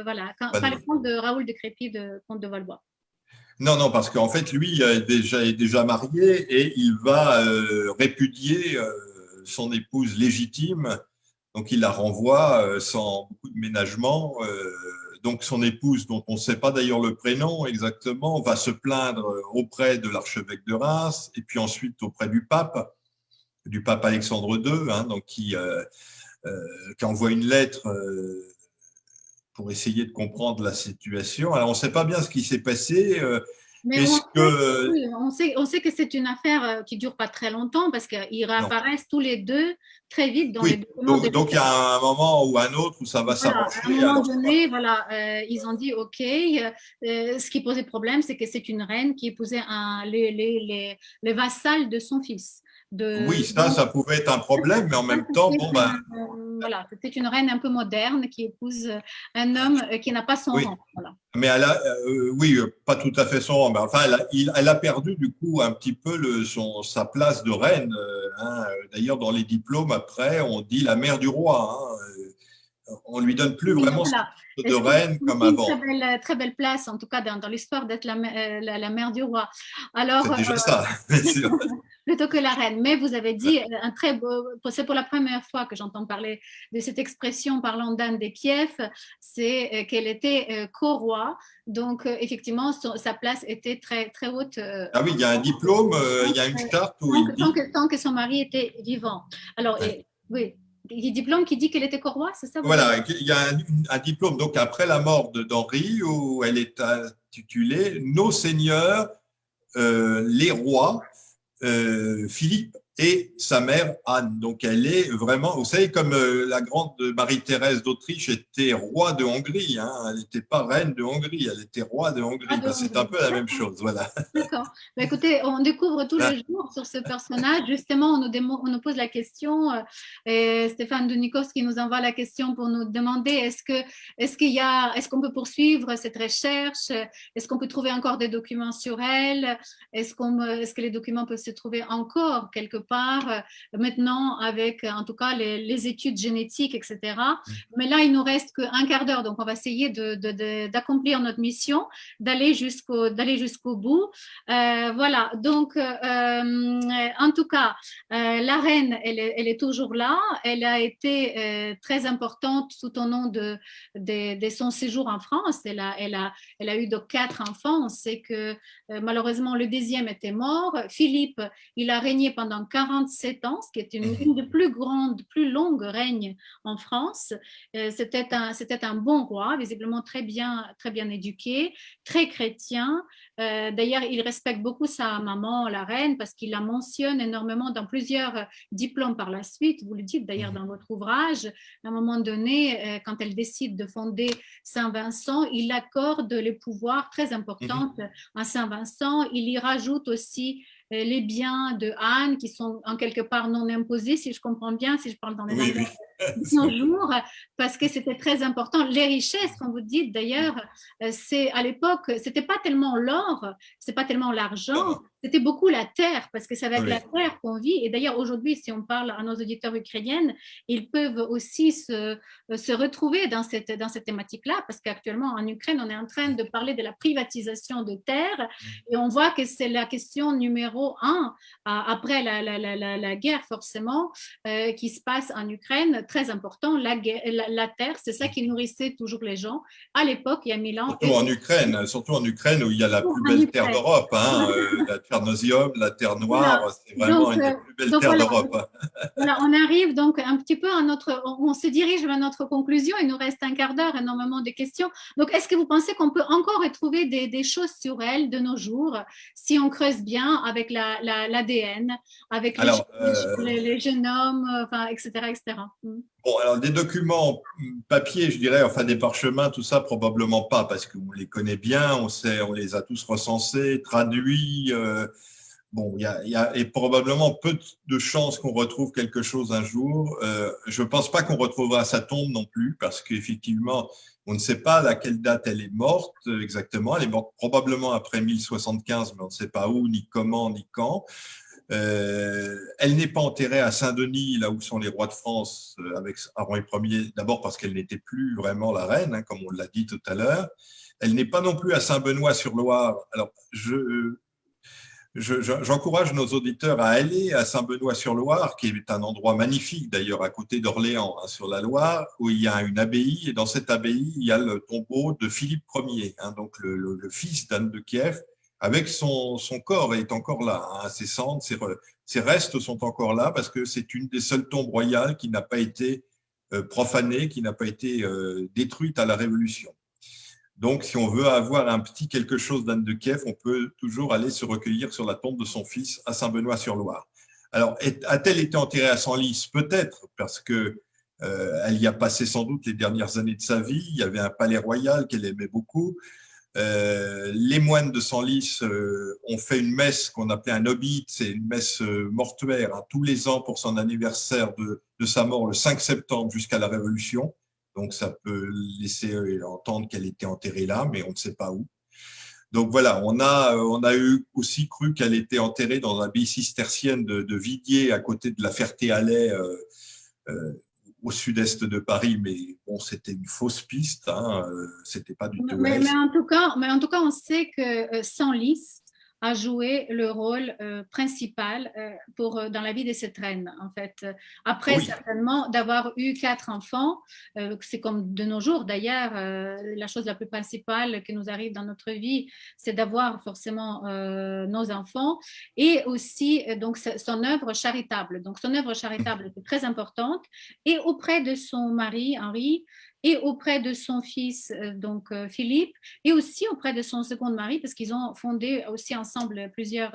voilà, Pas pas le lui. comte de Raoul de Crépy, de comte de Valois. Non, non, parce qu'en fait, lui est déjà marié et il va répudier son épouse légitime. Donc, il la renvoie sans beaucoup de ménagement. Donc, son épouse, dont on ne sait pas d'ailleurs le prénom exactement, va se plaindre auprès de l'archevêque de Reims et puis ensuite auprès du pape Alexandre II, hein, donc qui envoie une lettre pour essayer de comprendre la situation. Alors, on ne sait pas bien ce qui s'est passé. Mais Est-ce que… oui, on sait que c'est une affaire qui dure pas très longtemps parce qu'ils Non. réapparaissent tous les deux très vite dans les Oui, documents de donc il y a un moment ou un autre où ça va voilà, à un s'arranger. moment Alors, donné, voilà, ils ont dit OK. Ce qui posait problème, c'est que c'est une reine qui épousait les vassals de son fils. oui, Donc, ça pouvait être un problème, mais en même temps, c'était bon, ben, voilà, c'était une reine un peu moderne qui épouse un homme qui n'a pas son oui, rang. Voilà. mais elle a, oui, pas tout à fait son rang, mais enfin, elle a perdu du coup un petit peu sa place de reine. Hein. D'ailleurs, dans les diplômes, après, on dit la mère du roi. Hein. On lui donne plus Oui, vraiment ce voilà. titre de Est-ce que reine comme c'est une avant. très belle place, en tout cas dans l'histoire d'être la mère du roi. Alors, C'est déjà ça, bien sûr. plutôt que la reine. Mais vous avez dit un très beau, c'est pour la première fois que j'entends parler de cette expression parlant d'Anne de Kiev, c'est qu'elle était co-roi. Donc, effectivement, sa place était très, très haute. Ah oui, il y a un diplôme, il y a une charte où il dit. Tant que son mari était vivant. Alors, oui, il y a diplôme qui dit qu'elle était co-roi, c'est ça, vous avez Voilà, il y a un diplôme, donc après la mort d'Henri, où elle est intitulée Nos seigneurs, les rois, Philippe et sa mère Anne. Donc elle est vraiment, vous savez, comme la grande Marie-Thérèse d'Autriche était roi de Hongrie, hein, elle n'était pas reine de Hongrie, elle était roi de pas Hongrie. de Ben, c'est un peu la même chose, voilà. D'accord. Bah, écoutez, on découvre tous les jours sur ce personnage. Justement, on nous pose la question. Et Stéphane Denikos qui nous envoie la question pour nous demander est-ce qu'on peut poursuivre cette recherche? Est-ce qu'on peut trouver encore des documents sur elle? Est-ce que les documents peuvent se trouver encore quelque part maintenant avec, en tout cas, les études génétiques, etc. Mais là, il nous reste qu'un quart d'heure, donc on va essayer d'accomplir notre mission, d'aller jusqu'au bout. Voilà, donc en tout cas, la reine, elle est toujours là. Elle a été très importante tout au long de son séjour en France. Elle a eu donc 4 enfants. On sait que malheureusement, le 10e était mort. Philippe, il a régné pendant 47 ans, ce qui est une des plus longues règnes en France. C'était un bon roi, visiblement très bien éduqué, très chrétien. D'ailleurs, il respecte beaucoup sa maman, la reine, parce qu'il la mentionne énormément dans plusieurs diplômes par la suite. Vous le dites d'ailleurs dans votre ouvrage. À un moment donné, quand elle décide de fonder Saint-Vincent, il accorde les pouvoirs très importants à Saint-Vincent. Il y rajoute aussi les biens de Anne qui sont en quelque part non imposés, si je comprends bien, si je parle dans les Oui, langues oui. de nos jours, parce que c'était très important. Les richesses, comme vous dites d'ailleurs, c'est à l'époque, c'était pas tellement l'or, c'est pas tellement Non, l'argent, non. c'était beaucoup la terre, parce que c'est avec la Oui. terre qu'on vit. Et d'ailleurs, aujourd'hui, si on parle à nos auditeurs ukrainiennes, ils peuvent aussi se retrouver dans cette thématique-là, parce qu'actuellement, en Ukraine, on est en train de parler de la privatisation de terre, et on voit que c'est la question numéro 1 après la guerre, forcément, qui se passe en Ukraine, très important. La terre, c'est ça qui nourrissait toujours les gens. À l'époque, il y a 1000 ans. Surtout en Ukraine où il y a la plus En belle terre Ukraine. d'Europe, hein, la Tchernosium, la terre Voilà. noire, c'est vraiment Donc, une des plus belles terres voilà. d'Europe. Hein. Voilà, on arrive donc un petit peu on se dirige vers notre conclusion. Il nous reste un quart d'heure, énormément de questions. Donc, est-ce que vous pensez qu'on peut encore retrouver des choses sur elle de nos jours si on creuse bien avec l'ADN, avec Alors, les génomes, enfin, etc., etc. bon, alors des documents papier, je dirais, enfin des parchemins, tout ça, probablement pas, parce qu'on les connaît bien, on sait, on les a tous recensés, traduits. bon, il y a et probablement peu de chances qu'on retrouve quelque chose un jour. Je ne pense pas qu'on retrouvera sa tombe non plus, parce qu'effectivement, on ne sait pas à quelle date elle est morte exactement. Elle est morte probablement après 1075, mais on ne sait pas où, ni comment, ni quand. Elle n'est pas enterrée à Saint-Denis, là où sont les rois de France, avec Henri Ier, d'abord parce qu'elle n'était plus vraiment la reine, hein, comme on l'a dit tout à l'heure. Elle n'est pas non plus à Saint-Benoît-sur-Loire. Alors, j'encourage nos auditeurs à aller à Saint-Benoît-sur-Loire, qui est un endroit magnifique d'ailleurs à côté d'Orléans, hein, sur la Loire, où il y a une abbaye, et dans cette abbaye, il y a le tombeau de Philippe Ier, hein, donc le fils d'Anne de Kiev, avec son corps est encore là, hein, ses cendres, ses restes sont encore là, parce que c'est une des seules tombes royales qui n'a pas été profanée, qui n'a pas été détruite à la Révolution. Donc, si on veut avoir un petit quelque chose d'Anne de Kiev, on peut toujours aller se recueillir sur la tombe de son fils à Saint-Benoît-sur-Loire. Alors, a-t-elle été enterrée à Senlis? Peut-être, parce que elle y a passé sans doute les dernières années de sa vie. Il y avait un palais royal qu'elle aimait beaucoup. Les moines de Senlis ont fait une messe qu'on appelait un obit, c'est une messe mortuaire, hein, tous les ans pour son anniversaire de sa mort, le 5 septembre jusqu'à la Révolution. Donc, ça peut laisser entendre qu'elle était enterrée là, mais on ne sait pas où. Donc voilà, on a eu aussi cru qu'elle était enterrée dans l'abbaye cistercienne de Vidier, à côté de la Ferté-Alais, au sud-est de Paris, mais bon, c'était une fausse piste, hein, c'était pas du tout Mais, elle. mais en tout cas, on sait que Senlis a joué le rôle principal dans la vie de cette reine, en fait. Après, Oui. certainement, d'avoir eu 4 enfants, c'est comme de nos jours d'ailleurs, la chose la plus principale qui nous arrive dans notre vie, c'est d'avoir forcément nos enfants et aussi donc son œuvre charitable. Donc, son œuvre charitable était très importante et auprès de son mari, Henri, et auprès de son fils, donc Philippe, et aussi auprès de son second mari, parce qu'ils ont fondé aussi ensemble plusieurs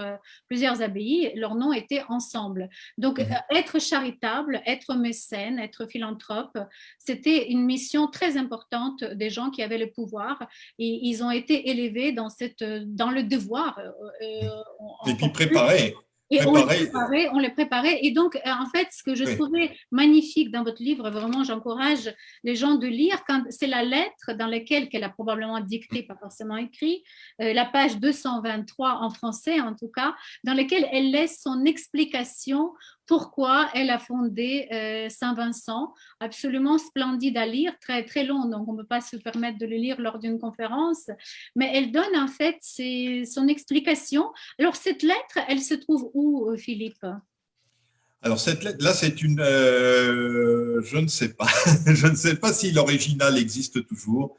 abbayes. Leur nom était ensemble. Donc, être charitable, être mécène, être philanthrope, c'était une mission très importante des gens qui avaient le pouvoir, et ils ont été élevés dans le devoir. Et puis préparé. Et on les préparait. Et donc, en fait, ce que je Oui. trouvais magnifique dans votre livre, vraiment, j'encourage les gens de lire, quand c'est la lettre dans laquelle qu'elle a probablement dicté, pas forcément écrit, la page 223 en français en tout cas, dans laquelle elle laisse son explication pourquoi elle a fondé Saint-Vincent, absolument splendide à lire, très, très long, donc on ne peut pas se permettre de le lire lors d'une conférence, mais elle donne en fait son explication. Alors cette lettre, elle se trouve où, Philippe? Alors cette lettre-là, c'est une, je ne sais pas, je ne sais pas si l'original existe toujours,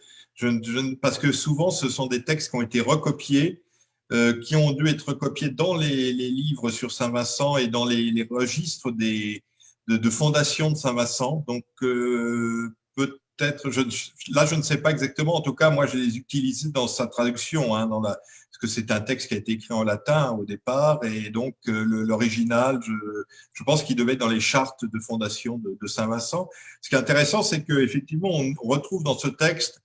parce que souvent ce sont des textes qui ont été recopiés, qui ont dû être recopiés dans les livres sur Saint-Vincent et dans les registres de fondation de Saint-Vincent. Donc peut-être, là je ne sais pas exactement. En tout cas, moi je les utilisais dans sa traduction, hein, parce que c'est un texte qui a été écrit en latin au départ, et donc l'original, je pense qu'il devait être dans les chartes de fondation de Saint-Vincent. Ce qui est intéressant, c'est qu'effectivement, on retrouve dans ce texte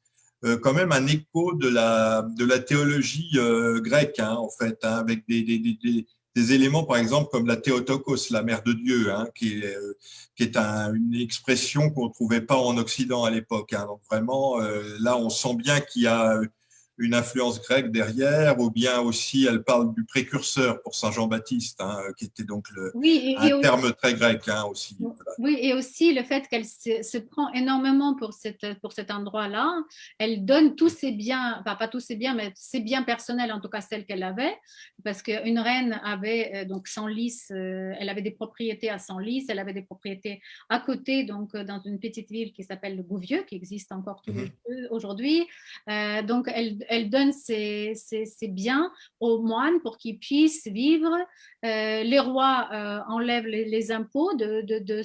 quand même un écho de la théologie grecque, hein, en fait, hein, avec des éléments, par exemple, comme la Théotokos, la mère de Dieu, hein, qui est une expression qu'on ne trouvait pas en Occident à l'époque. Hein. Donc vraiment, là, on sent bien qu'il y a une influence grecque derrière, ou bien aussi elle parle du précurseur pour Saint Jean-Baptiste, hein, qui était donc un terme très grec, hein, aussi. Voilà. Oui, et aussi le fait qu'elle se prend énormément pour cet endroit-là. Elle donne tous ses biens, enfin pas tous ses biens, mais ses biens personnels, en tout cas celles qu'elle avait, parce qu'une reine avait donc Senlis, elle avait des propriétés à Senlis, elle avait des propriétés à côté, donc dans une petite ville qui s'appelle le Gouvieux, qui existe encore aujourd'hui. Donc elle donne ses biens aux moines pour qu'ils puissent vivre. Les rois enlèvent les impôts de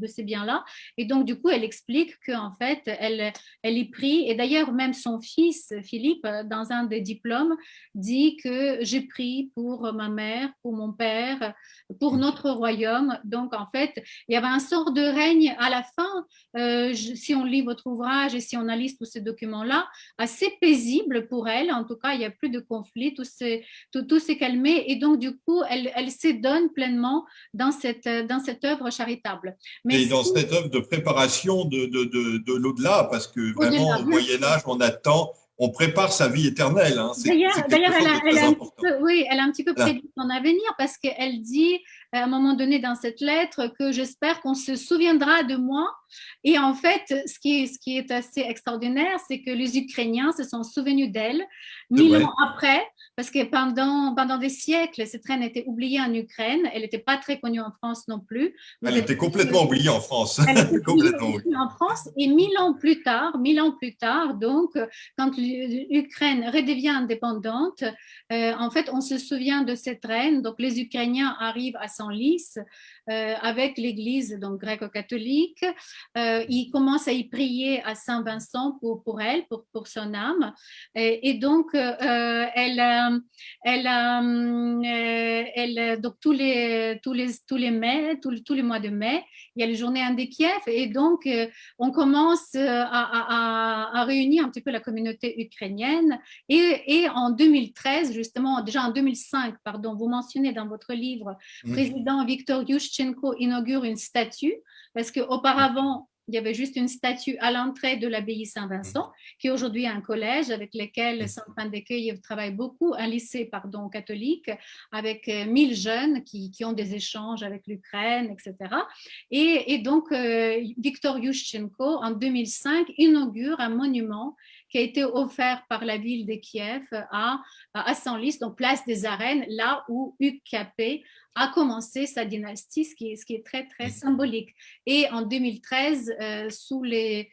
ces biens-là. Et donc, du coup, elle explique qu'en fait, elle est pris. Et d'ailleurs, même son fils, Philippe, dans un des diplômes, dit que j'ai pris patrie, pour ma mère, pour mon père, pour notre royaume. Donc, en fait, il y avait un sort de règne à la fin, si on lit votre ouvrage et si on analyse tous ces documents-là, assez paisible pour elle. En tout cas, il n'y a plus de conflit, tout s'est calmé. Et donc, du coup, elle s'édonne pleinement dans cette œuvre charitable. Mais Et dans cette œuvre de préparation de l'au-delà, parce que vraiment, au-delà, au bien Moyen sûr. Âge, on prépare sa vie éternelle. Hein. C'est D'ailleurs, quelque chose de elle très a un petit important. peu, oui, elle a un petit peu Voilà. prédit son avenir parce qu'elle dit à un moment donné dans cette lettre que j'espère qu'on se souviendra de moi. Et en fait, ce qui est assez extraordinaire, c'est que les Ukrainiens se sont souvenus d'elle C'est 1000 ans vrai. après, parce que pendant des siècles, cette reine était oubliée en Ukraine. Elle n'était pas très connue en France non plus. Vous Elle avez était complètement oubliée en France. Elle était Complètement oubliée. oubliée en France et 1000 ans plus tard, donc quand l'Ukraine redevient indépendante, en fait, on se souvient de cette reine. Donc, les Ukrainiens arrivent à Senlis avec l'Église donc gréco-catholique. Ils commencent à y prier à Saint Vincent pour elle, pour son âme. Et donc, donc tous les mai, tous les mois de mai, il y a les journées Inde de Kiev et donc on commence à réunir un petit peu la communauté ukrainienne et en 2013 justement, déjà en 2005 pardon, vous mentionnez dans votre livre, président Viktor Yushchenko inaugure une statue parce qu'auparavant il y avait juste une statue à l'entrée de l'abbaye Saint-Vincent, qui aujourd'hui est un collège avec lequel Saint-Pain de Kiev travaille beaucoup, un lycée pardon, catholique, avec 1000 jeunes qui ont des échanges avec l'Ukraine, etc. Et donc, Viktor Yushchenko, en 2005, inaugure un monument qui a été offert par la ville de Kiev à Senlis, donc place des Arènes, là où UKP a commencé sa dynastie, ce qui est très, très symbolique. Et en 2013, sous la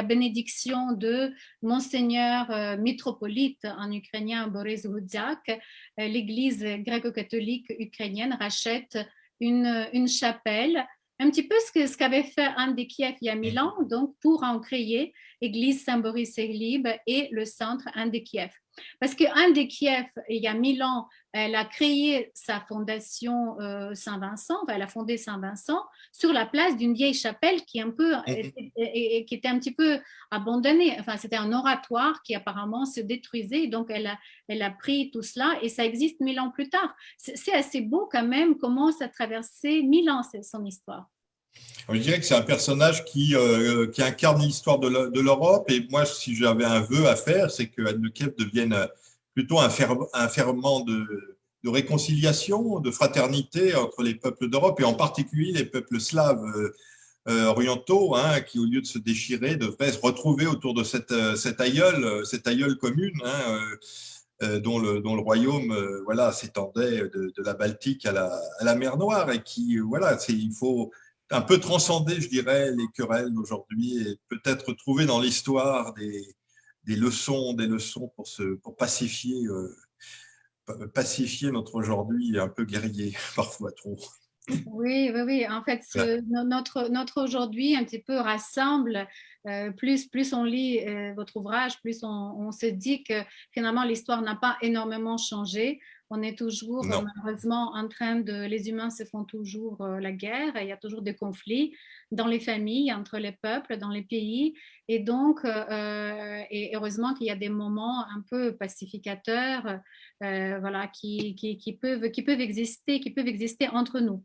bénédiction de Monseigneur métropolite en ukrainien Boris Rudziak, l'église gréco-catholique ukrainienne rachète une chapelle, un petit peu ce qu'avait fait Anne de Kiev il y a 1000 ans, donc pour en créer l'église Saint-Boris-et-Libre et le centre Anne de Kiev. Parce que Anne de Kiev, il y a 1000 ans, elle a créé sa fondation Saint-Vincent, enfin, elle a fondé Saint-Vincent sur la place d'une vieille chapelle qui était un petit peu abandonnée. Enfin, c'était un oratoire qui apparemment se détruisait, donc elle a pris tout cela et ça existe 1000 ans plus tard. C'est assez beau quand même comment ça a traversé 1000 ans, son histoire. Je dirais que c'est un personnage qui incarne l'histoire de l'Europe. Et moi, si j'avais un vœu à faire, c'est que Anne de Kiev devienne plutôt un ferment de réconciliation, de fraternité entre les peuples d'Europe et en particulier les peuples slaves orientaux, hein, qui, au lieu de se déchirer, devraient se retrouver autour de cette aïeule commune, hein, dont le royaume voilà, s'étendait de la Baltique à la mer Noire et qui, voilà, il faut un peu transcender, je dirais, les querelles d'aujourd'hui et peut-être trouver dans l'histoire des leçons pour pacifier notre aujourd'hui un peu guerrier, parfois trop. Oui, oui, oui. En fait, notre aujourd'hui un petit peu rassemble. Plus on lit votre ouvrage, plus on se dit que finalement l'histoire n'a pas énormément changé. On est toujours Non. malheureusement en train les humains se font toujours la guerre. Il y a toujours des conflits dans les familles, entre les peuples, dans les pays. Et donc, et heureusement qu'il y a des moments un peu pacificateurs, voilà, qui peuvent exister entre nous.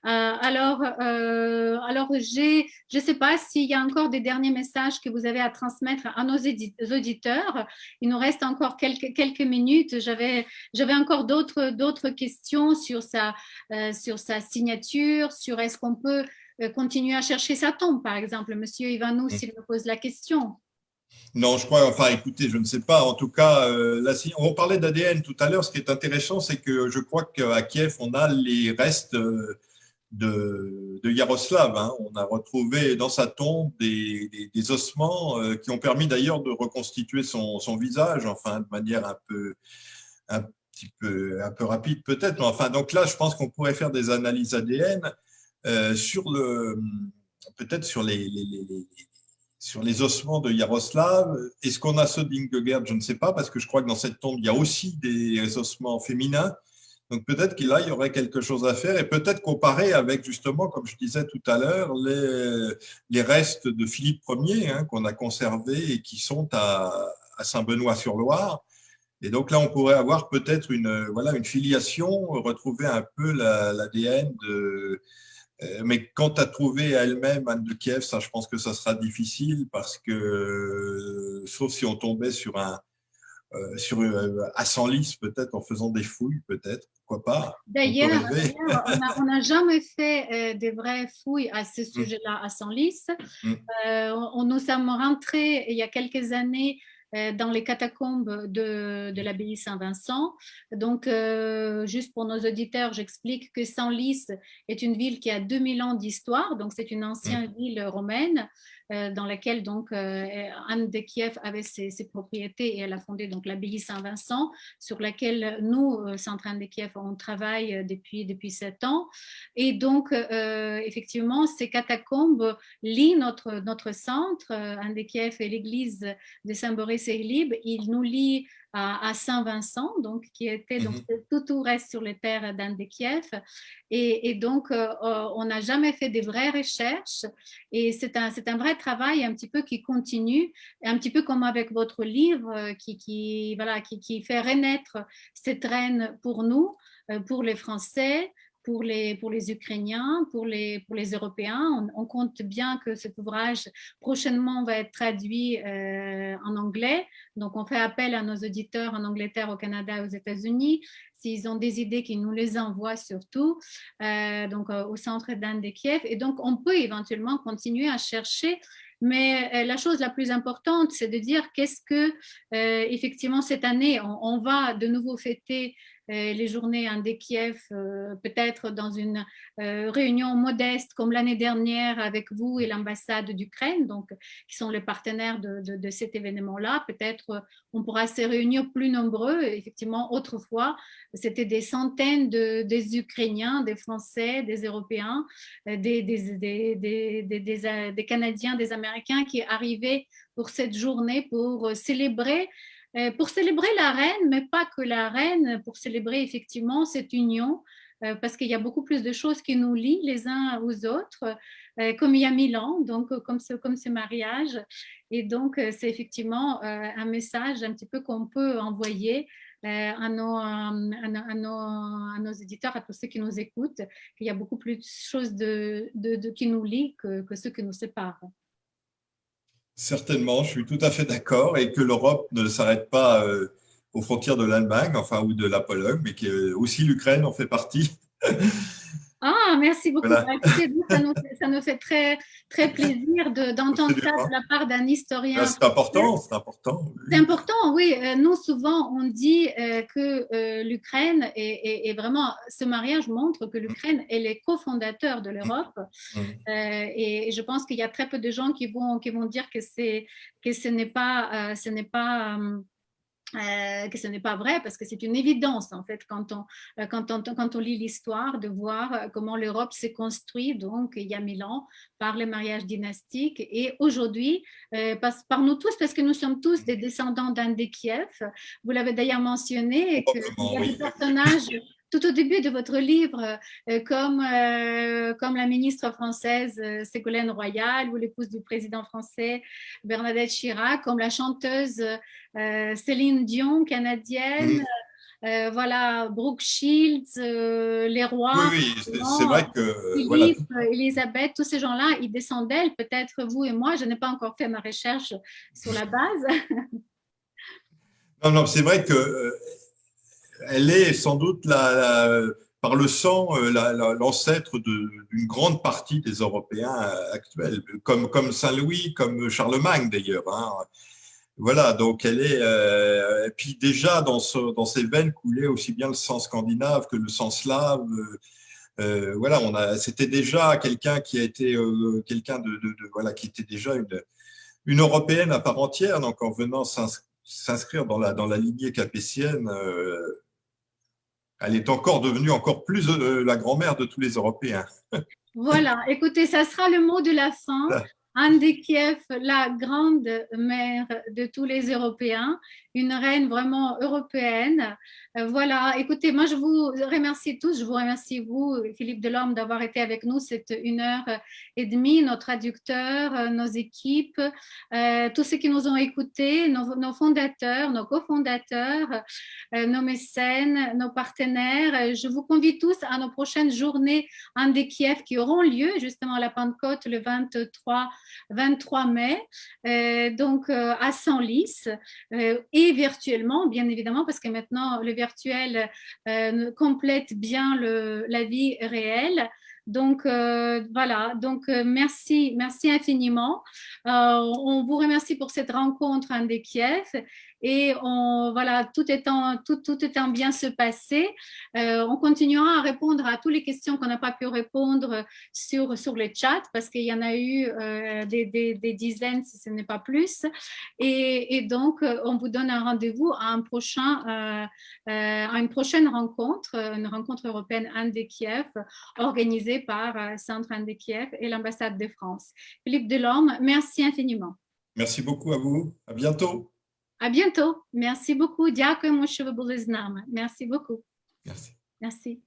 Alors, je ne sais pas s'il y a encore des derniers messages que vous avez à transmettre à nos auditeurs. Il nous reste encore quelques minutes. J'avais encore d'autres questions sur sa signature, sur est-ce qu'on peut continuer à chercher sa tombe, par exemple. Monsieur Ivanou, s'il me pose la question. Non, je crois, enfin écoutez, je ne sais pas. En tout cas, on parlait d'ADN tout à l'heure. Ce qui est intéressant, c'est que je crois qu'à Kiev, on a les restes de Yaroslav. Hein. On a retrouvé dans sa tombe des ossements qui ont permis d'ailleurs de reconstituer son visage, enfin de manière un peu rapide peut-être. Enfin, donc là, je pense qu'on pourrait faire des analyses ADN peut-être sur sur les ossements de Yaroslav. Est-ce qu'on a ceux d'Ingegerd? Je ne sais pas, parce que je crois que dans cette tombe, il y a aussi des ossements féminins. Donc peut-être qu'il y aurait quelque chose à faire et peut-être comparer avec justement, comme je disais tout à l'heure, les restes de Philippe Ier hein, qu'on a conservés et qui sont à Saint-Benoît-sur-Loire. Et donc là, on pourrait avoir peut-être une filiation, retrouver un peu l'ADN de… Mais quant à trouver elle-même Anne de Kiev, ça, je pense que ça sera difficile parce que, sauf si on tombait sur à Senlis, peut-être en faisant des fouilles, peut-être, pourquoi pas, on peut D'ailleurs, rêver. on n'a jamais fait des vraies fouilles à ce sujet-là à Senlis. Nous sommes rentrés il y a quelques années dans les catacombes de l'abbaye Saint-Vincent. Donc, juste pour nos auditeurs, j'explique que Senlis est une ville qui a 2000 ans d'histoire. Donc, c'est une ancienne ville romaine dans laquelle donc Anne de Kiev avait ses propriétés et elle a fondé donc l'abbaye Saint-Vincent sur laquelle nous, Centre Anne de Kiev, on travaille depuis 7 ans. Et donc, effectivement, ces catacombes lient notre centre, Anne de Kiev et l'église de Saint-Boris-et-Libre. Il nous lie à Saint-Vincent, donc, qui était donc, tout reste sur les terres d'Anne de Kiev. Et donc, on n'a jamais fait des vraies recherches. Et c'est un vrai travail un petit peu qui continue, un petit peu comme avec votre livre qui fait renaître cette reine pour nous, pour les Français, pour les Ukrainiens, pour les Européens. On compte bien que cet ouvrage prochainement va être traduit en anglais. Donc, on fait appel à nos auditeurs en Angleterre, au Canada et aux États-Unis. S'ils ont des idées, qu'ils nous les envoient surtout au centre d'Anne de Kiev. Et donc, on peut éventuellement continuer à chercher. Mais la chose la plus importante, c'est de dire qu'est-ce que, effectivement, cette année, on va de nouveau fêter les journées Anne de Kiev, peut-être dans une réunion modeste comme l'année dernière avec vous et l'ambassade d'Ukraine, donc qui sont les partenaires de cet événement-là. Peut-être on pourra se réunir plus nombreux. Effectivement, autrefois, c'était des centaines des Ukrainiens, des Français, des Européens, des Canadiens, des Américains qui arrivaient pour cette journée pour célébrer la reine, mais pas que la reine, pour célébrer effectivement cette union, parce qu'il y a beaucoup plus de choses qui nous lient les uns aux autres, comme il y a 1000 ans, donc comme ce mariage. Et donc, c'est effectivement un message un petit peu qu'on peut envoyer à nos éditeurs, à tous ceux qui nous écoutent, qu'il y a beaucoup plus de choses qui nous lient que ceux qui nous séparent. Certainement, je suis tout à fait d'accord, et que l'Europe ne s'arrête pas aux frontières de l'Allemagne, enfin, ou de la Pologne, mais que aussi l'Ukraine en fait partie. Ah, merci beaucoup. Voilà. Ça nous fait très, très plaisir d'entendre ça de la part d'un historien. C'est important, c'est important. C'est important, oui. Nous, souvent, on dit que l'Ukraine est vraiment… Ce mariage montre que l'Ukraine est le cofondateur de l'Europe. Et je pense qu'il y a très peu de gens qui vont dire que ce n'est pas… que ce n'est pas vrai, parce que c'est une évidence en fait quand on lit l'histoire, de voir comment l'Europe s'est construite donc il y a 1000 ans par les mariages dynastiques, et aujourd'hui par nous tous, parce que nous sommes tous des descendants d'Anne de Kiev. Vous l'avez d'ailleurs mentionné, qu'il y a des personnages tout au début de votre livre, comme la ministre française Ségolène Royal, ou l'épouse du président français Bernadette Chirac, comme la chanteuse Céline Dion, canadienne, voilà, Brooke Shields, les rois. Oui, c'est vrai que… Philippe, voilà. Elisabeth, tous ces gens-là, ils descendent d'elle, peut-être vous et moi. Je n'ai pas encore fait ma recherche sur la base. Non, c'est vrai que… elle est sans doute par le sang l'ancêtre d'une grande partie des Européens actuels, comme Saint-Louis, comme Charlemagne d'ailleurs. Hein. Voilà, donc elle est… et puis déjà dans ses veines coulait aussi bien le sang scandinave que le sang slave. Voilà, c'était déjà quelqu'un qui a été voilà, qui était déjà une Européenne à part entière. Donc en venant s'inscrire dans la lignée capétienne, elle est encore devenue encore plus la grand-mère de tous les Européens. Voilà, écoutez, ça sera le mot de la fin. Anne de Kiev, la grande mère de tous les Européens, une reine vraiment européenne. Voilà, écoutez, moi je vous remercie tous, je vous remercie vous, Philippe Delorme, d'avoir été avec nous cette 1 heure et demie, nos traducteurs, nos équipes, tous ceux qui nous ont écoutés, nos fondateurs, nos cofondateurs, nos mécènes, nos partenaires. Je vous convie tous à nos prochaines journées Anne de Kiev qui auront lieu justement à la Pentecôte le 23 mai, donc à Senlis, et virtuellement, bien évidemment, parce que maintenant le virtuel complète bien la vie réelle. Donc voilà, donc merci infiniment. On vous remercie pour cette rencontre Anne de Kiev et voilà, tout étant bien se passer, on continuera à répondre à toutes les questions qu'on n'a pas pu répondre sur le chat parce qu'il y en a eu des dizaines si ce n'est pas plus, et donc on vous donne un rendez-vous à une prochaine rencontre, une rencontre européenne Anne de Kiev organisée par Centre Anne de Kiev et l'ambassade de France. Philippe Delorme, merci infiniment. Merci beaucoup à vous. À bientôt. À bientôt. Merci beaucoup. Дякуємо, що ви були з нами. Merci beaucoup. Merci. Merci.